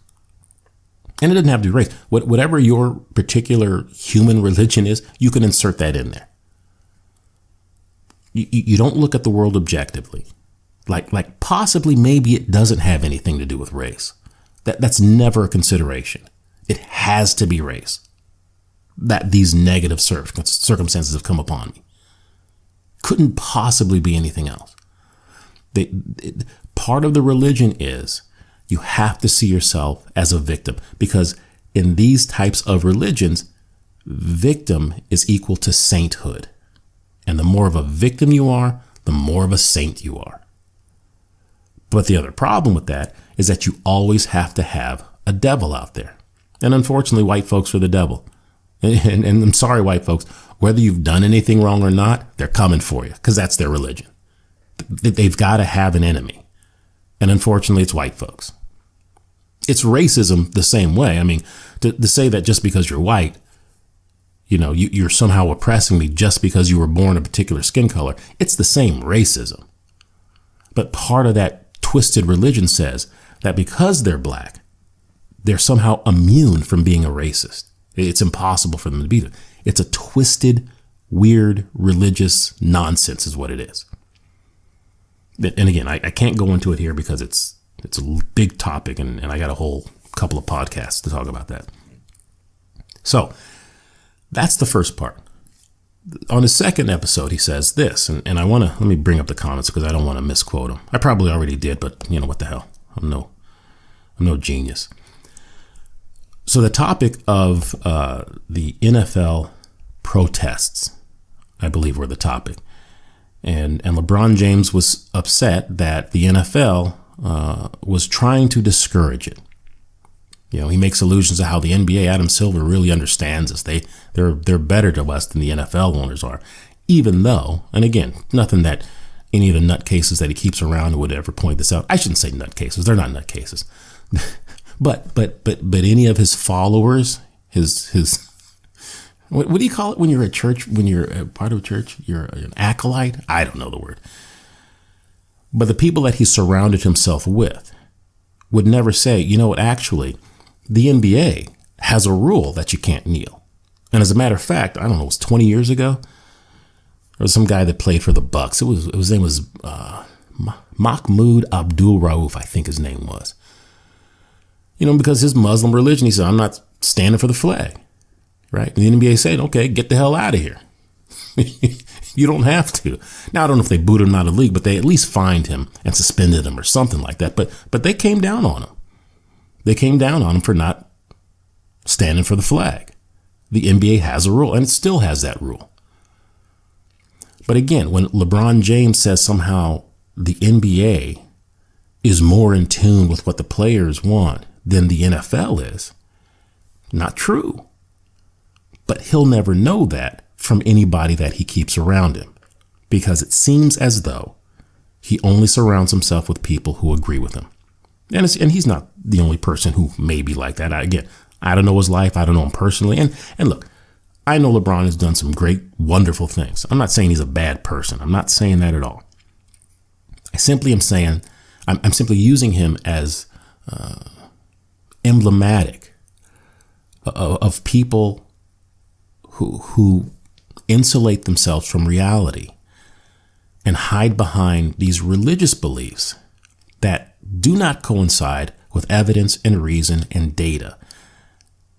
Speaker 1: And it doesn't have to be race. Whatever your particular human religion is, you can insert that in there. You don't look at the world objectively. Like possibly maybe it doesn't have anything to do with race. That's never a consideration. It has to be race. That these negative circumstances have come upon me. Couldn't possibly be anything else. Part of the religion is you have to see yourself as a victim, because in these types of religions, victim is equal to sainthood. And the more of a victim you are, the more of a saint you are. But the other problem with that is that you always have to have a devil out there. And unfortunately, white folks are the devil. And I'm sorry, white folks, whether you've done anything wrong or not, they're coming for you because that's their religion. They've got to have an enemy. And unfortunately, it's white folks. It's racism the same way. I mean, to say that just because you're white, you're somehow oppressing me just because you were born a particular skin color, it's the same racism. But part of that twisted religion says that because they're black, they're somehow immune from being a racist. It's impossible for them to be there. It's a twisted, weird, religious nonsense is what it is. And again, I can't go into it here because it's a big topic and I got a whole couple of podcasts to talk about that. So that's the first part. On his second episode, he says this, and let me bring up the comments because I don't want to misquote him. I probably already did, but what the hell? I'm no genius. So the topic of the NFL protests, I believe, were the topic. And LeBron James was upset that the NFL was trying to discourage it. He makes allusions to how the NBA, Adam Silver, really understands us. They're better to us than the NFL owners are, even though, and again, nothing that any of the nutcases that he keeps around would ever point this out. I shouldn't say nutcases; they're not nutcases. but any of his followers, his what do you call it when you're at church? When you're a part of a church, you're an acolyte. I don't know the word. But the people that he surrounded himself with would never say, actually, the NBA has a rule that you can't kneel. And as a matter of fact, I don't know, it was 20 years ago. There was some guy that played for the Bucks. His name was Mahmoud Abdul Rauf, I think his name was. Because his Muslim religion, he said, I'm not standing for the flag. Right? And the NBA said, okay, get the hell out of here. You don't have to. Now, I don't know if they booted him out of the league, but they at least fined him and suspended him or something like that. But they came down on him. They came down on him for not standing for the flag. The NBA has a rule, and it still has that rule. But again, when LeBron James says somehow the NBA is more in tune with what the players want than the NFL is, not true. But he'll never know that from anybody that he keeps around him, because it seems as though he only surrounds himself with people who agree with him. And he's not the only person who may be like that. I don't know his life. I don't know him personally. And look, I know LeBron has done some great, wonderful things. I'm not saying he's a bad person. I'm not saying that at all. I simply am saying, I'm simply using him as emblematic of people who insulate themselves from reality and hide behind these religious beliefs that do not coincide with evidence and reason and data,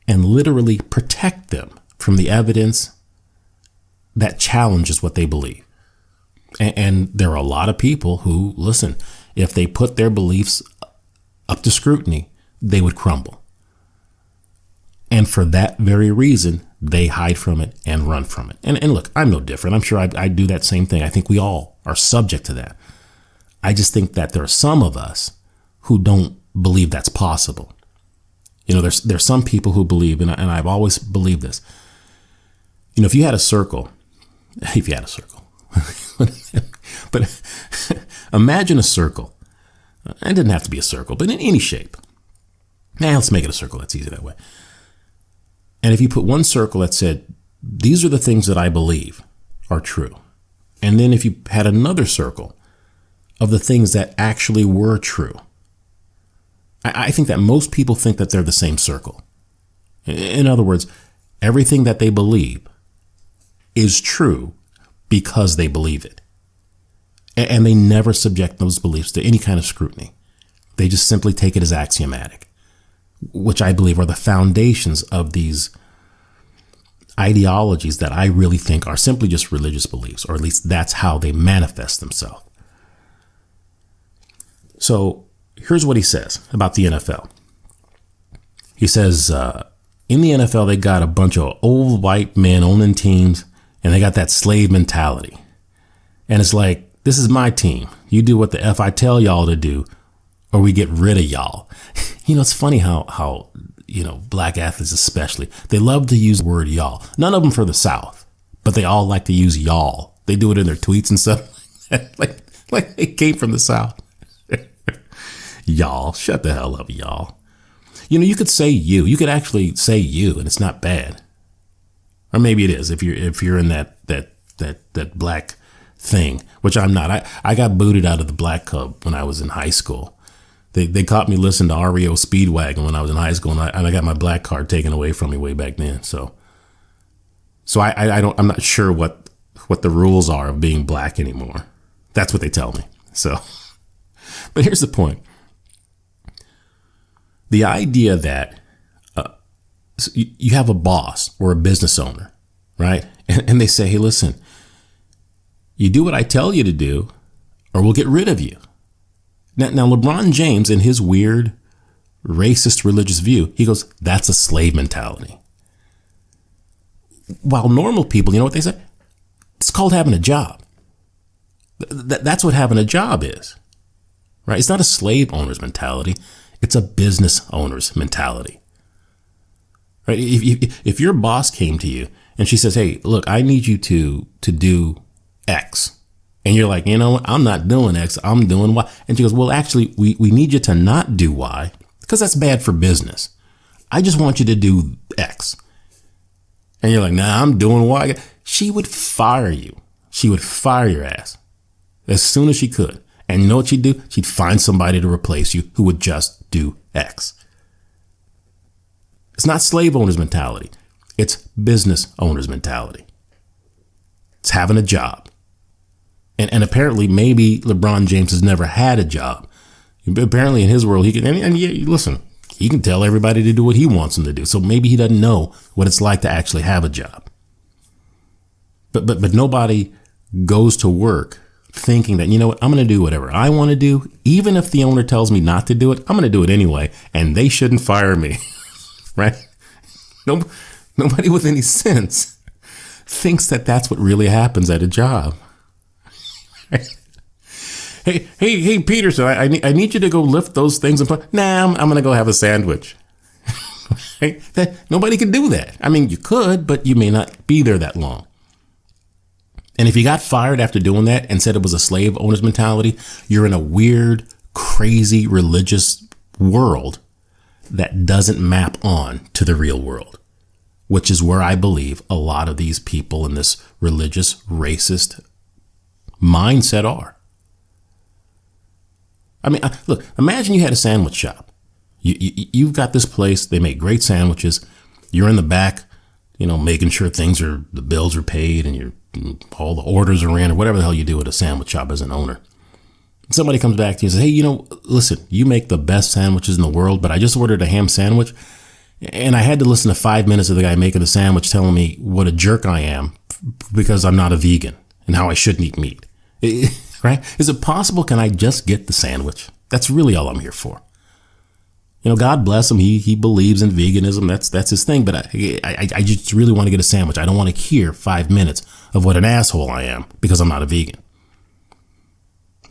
Speaker 1: and literally protect them from the evidence that challenges what they believe. And there are a lot of people who, listen, if they put their beliefs up to scrutiny, they would crumble. And for that very reason, they hide from it and run from it. And look, I'm no different. I'm sure I do that same thing. I think we all are subject to that. I just think that there are some of us who don't believe that's possible. There's some people who believe, and I've always believed this. If you had a circle, but imagine a circle. It doesn't have to be a circle, but in any shape. Now let's make it a circle. That's easy that way. And if you put one circle that said, these are the things that I believe are true. And then if you had another circle of the things that actually were true, I think that most people think that they're the same circle. In other words, everything that they believe is true because they believe it. And they never subject those beliefs to any kind of scrutiny. They just simply take it as axiomatic, which I believe are the foundations of these ideologies that I really think are simply just religious beliefs, or at least that's how they manifest themselves. So here's what he says about the NFL. He says, in the NFL, they got a bunch of old white men owning teams, and they got that slave mentality. And it's like, this is my team. You do what the F I tell y'all to do, or we get rid of y'all. It's funny how black athletes especially, they love to use the word y'all. None of them for the South, but they all like to use y'all. They do it in their tweets and stuff like they came from the South. Y'all, shut the hell up, y'all. You could say you. You could actually say you, and it's not bad. Or maybe it is if you're in that black thing, which I'm not. I got booted out of the Black Club when I was in high school. They caught me listening to REO Speedwagon when I was in high school, and I got my black card taken away from me way back then. So I'm not sure what the rules are of being black anymore. That's what they tell me. So, but here's the point. The idea that you have a boss or a business owner, right? And they say, hey, listen, you do what I tell you to do, or we'll get rid of you. Now, LeBron James, in his weird, racist religious view, he goes, that's a slave mentality. While normal people, you know what they say? It's called having a job. That's what having a job is, right? It's not a slave owner's mentality. It's a business owner's mentality, right? If your boss came to you and she says, hey, look, I need you to do X. And you're like, I'm not doing X, I'm doing Y. And she goes, well, actually, we need you to not do Y because that's bad for business. I just want you to do X. And you're like, nah, I'm doing Y. She would fire you. She would fire your ass as soon as she could. And you know what she'd do? She'd find somebody to replace you who would just do X. It's not slave owner's mentality. It's business owner's mentality. It's having a job. And apparently, maybe LeBron James has never had a job. Apparently, in his world, he can. And listen, he can tell everybody to do what he wants them to do. So maybe he doesn't know what it's like to actually have a job. But nobody goes to work thinking that, you know what, I'm going to do whatever I want to do, even if the owner tells me not to do it. I'm going to do it anyway, and they shouldn't fire me, right? Nobody with any sense thinks that that's what really happens at a job. Hey, Peterson, I need you to go lift those things and put. Nah, I'm going to go have a sandwich. Right? Nobody can do that. I mean, you could, but you may not be there that long. And if you got fired after doing that and said it was a slave owner's mentality, you're in a weird, crazy religious world that doesn't map on to the real world, which is where I believe a lot of these people in this religious, racist mindset are. I mean, look, imagine you had a sandwich shop. You've got this place. They make great sandwiches. You're in the back, making sure the bills are paid and all the orders are in, or whatever the hell you do at a sandwich shop as an owner. Somebody comes back to you and says, hey, listen, you make the best sandwiches in the world, but I just ordered a ham sandwich and I had to listen to 5 minutes of the guy making the sandwich telling me what a jerk I am because I'm not a vegan and how I shouldn't eat meat. Right? Is it possible? Can I just get the sandwich? That's really all I'm here for. God bless him. He believes in veganism. That's his thing. But I just really want to get a sandwich. I don't want to hear 5 minutes of what an asshole I am because I'm not a vegan.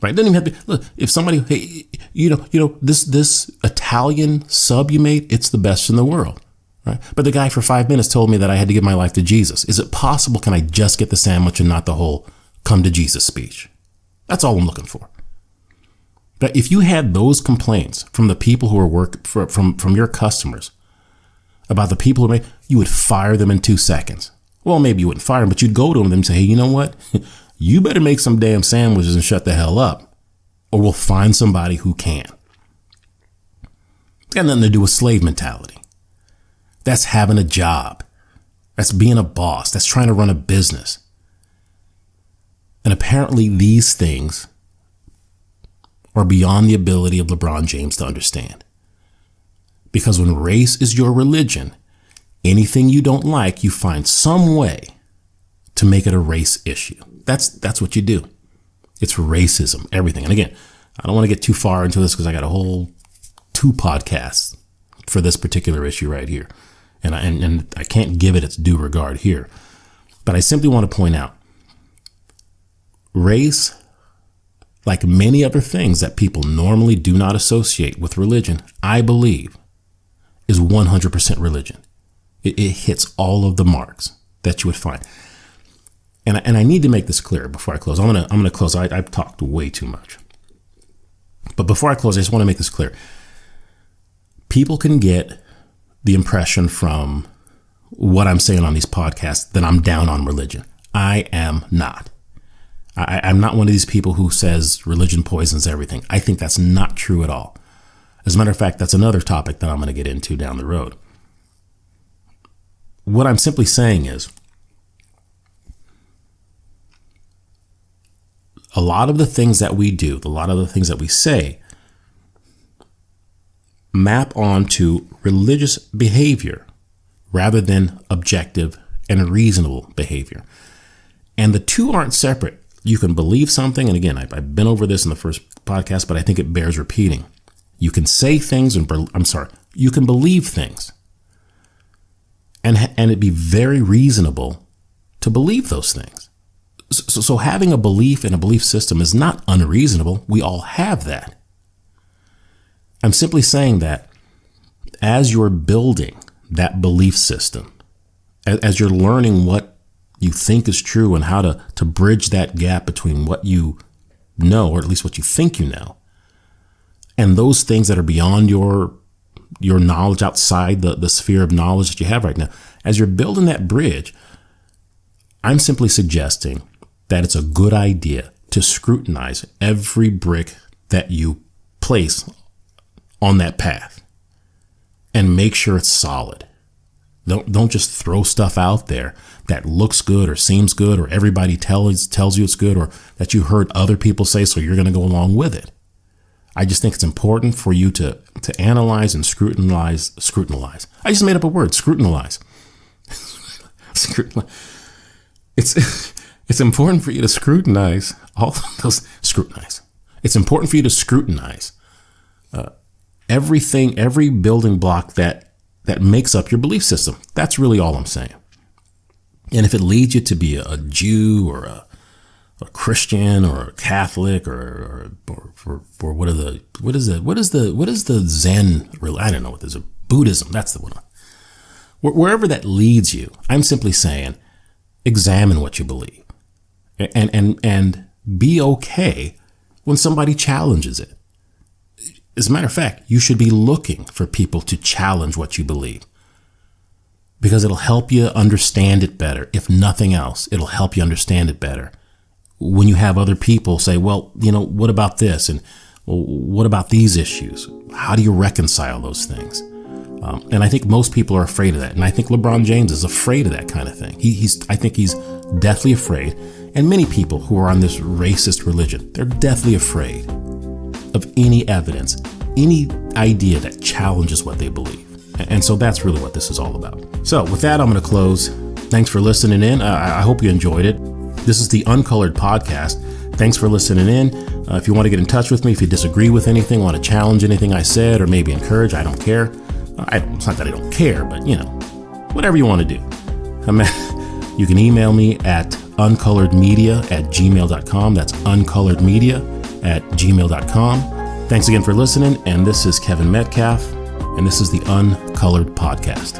Speaker 1: Right? It doesn't even have to. Look, if somebody, hey, this Italian sub you made, it's the best in the world. Right? But the guy for 5 minutes told me that I had to give my life to Jesus. Is it possible? Can I just get the sandwich and not the whole come to Jesus speech? That's all I'm looking for. But if you had those complaints from the people who are from your customers about the people who you would fire them in 2 seconds. Well, maybe you wouldn't fire them, but you'd go to them and say, hey, you know what? You better make some damn sandwiches and shut the hell up, or we'll find somebody who can. It's got nothing to do with slave mentality. That's having a job. That's being a boss. That's trying to run a business. And apparently these things are beyond the ability of LeBron James to understand. Because when race is your religion, anything you don't like, you find some way to make it a race issue. That's what you do. It's racism, everything. And again, I don't want to get too far into this because I got a whole 2 podcasts for this particular issue right here. And I can't give it its due regard here. But I simply want to point out, race, like many other things that people normally do not associate with religion, I believe is 100% religion. It hits all of the marks that you would find. And I need to make this clear before I close. I'm gonna close. I've talked way too much. But before I close, I just want to make this clear. People can get the impression from what I'm saying on these podcasts that I'm down on religion. I am not. I'm not one of these people who says religion poisons everything. I think that's not true at all. As a matter of fact, that's another topic that I'm going to get into down the road. What I'm simply saying is, a lot of the things that we do, a lot of the things that we say, map onto religious behavior rather than objective and reasonable behavior. And the two aren't separate. You can believe something, and again, I've been over this in the first podcast, but I think it bears repeating. You can say things, you can believe things, and it'd be very reasonable to believe those things. So having a belief in a belief system is not unreasonable. We all have that. I'm simply saying that as you're building that belief system, as you're learning what you think is true and how to bridge that gap between what you know, or at least what you think you know, and those things that are beyond your knowledge, outside the sphere of knowledge that you have right now, as you're building that bridge, I'm simply suggesting that it's a good idea to scrutinize every brick that you place on that path and make sure it's solid. Don't just throw stuff out there that looks good or seems good or everybody tells you it's good or that you heard other people say, so you're going to go along with it. I just think it's important for you to analyze and scrutinize. I just made up a word, scrutinize. It's important for you to scrutinize all those. It's important for you to scrutinize everything, every building block that makes up your belief system. That's really all I'm saying. And if it leads you to be a Jew or a Christian or a Catholic or what is the Zen? I don't know what this is. Buddhism. That's the one. Wherever that leads you, I'm simply saying, examine what you believe, and be okay when somebody challenges it. As a matter of fact, you should be looking for people to challenge what you believe, because it'll help you understand it better. If nothing else, it'll help you understand it better when you have other people say, well, what about this? And well, what about these issues? How do you reconcile those things? And I think most people are afraid of that. And I think Lebron James is afraid of that kind of thing. I think he's deathly afraid. And many people who are on this racist religion, they're deathly afraid of any evidence, any idea that challenges what they believe. And so that's really what this is all about. So with that, I'm going to close. Thanks for listening in. I hope you enjoyed it. This is the Uncolored Podcast. Thanks for listening in. If you want to get in touch with me, if you disagree with anything, want to challenge anything I said, or maybe encourage, I don't care. It's not that I don't care, but whatever you want to do. You can email me at uncoloredmedia@gmail.com. That's uncoloredmedia@gmail.com. Thanks again for listening. And this is Kevin Metcalf, and this is the Uncolored Podcast.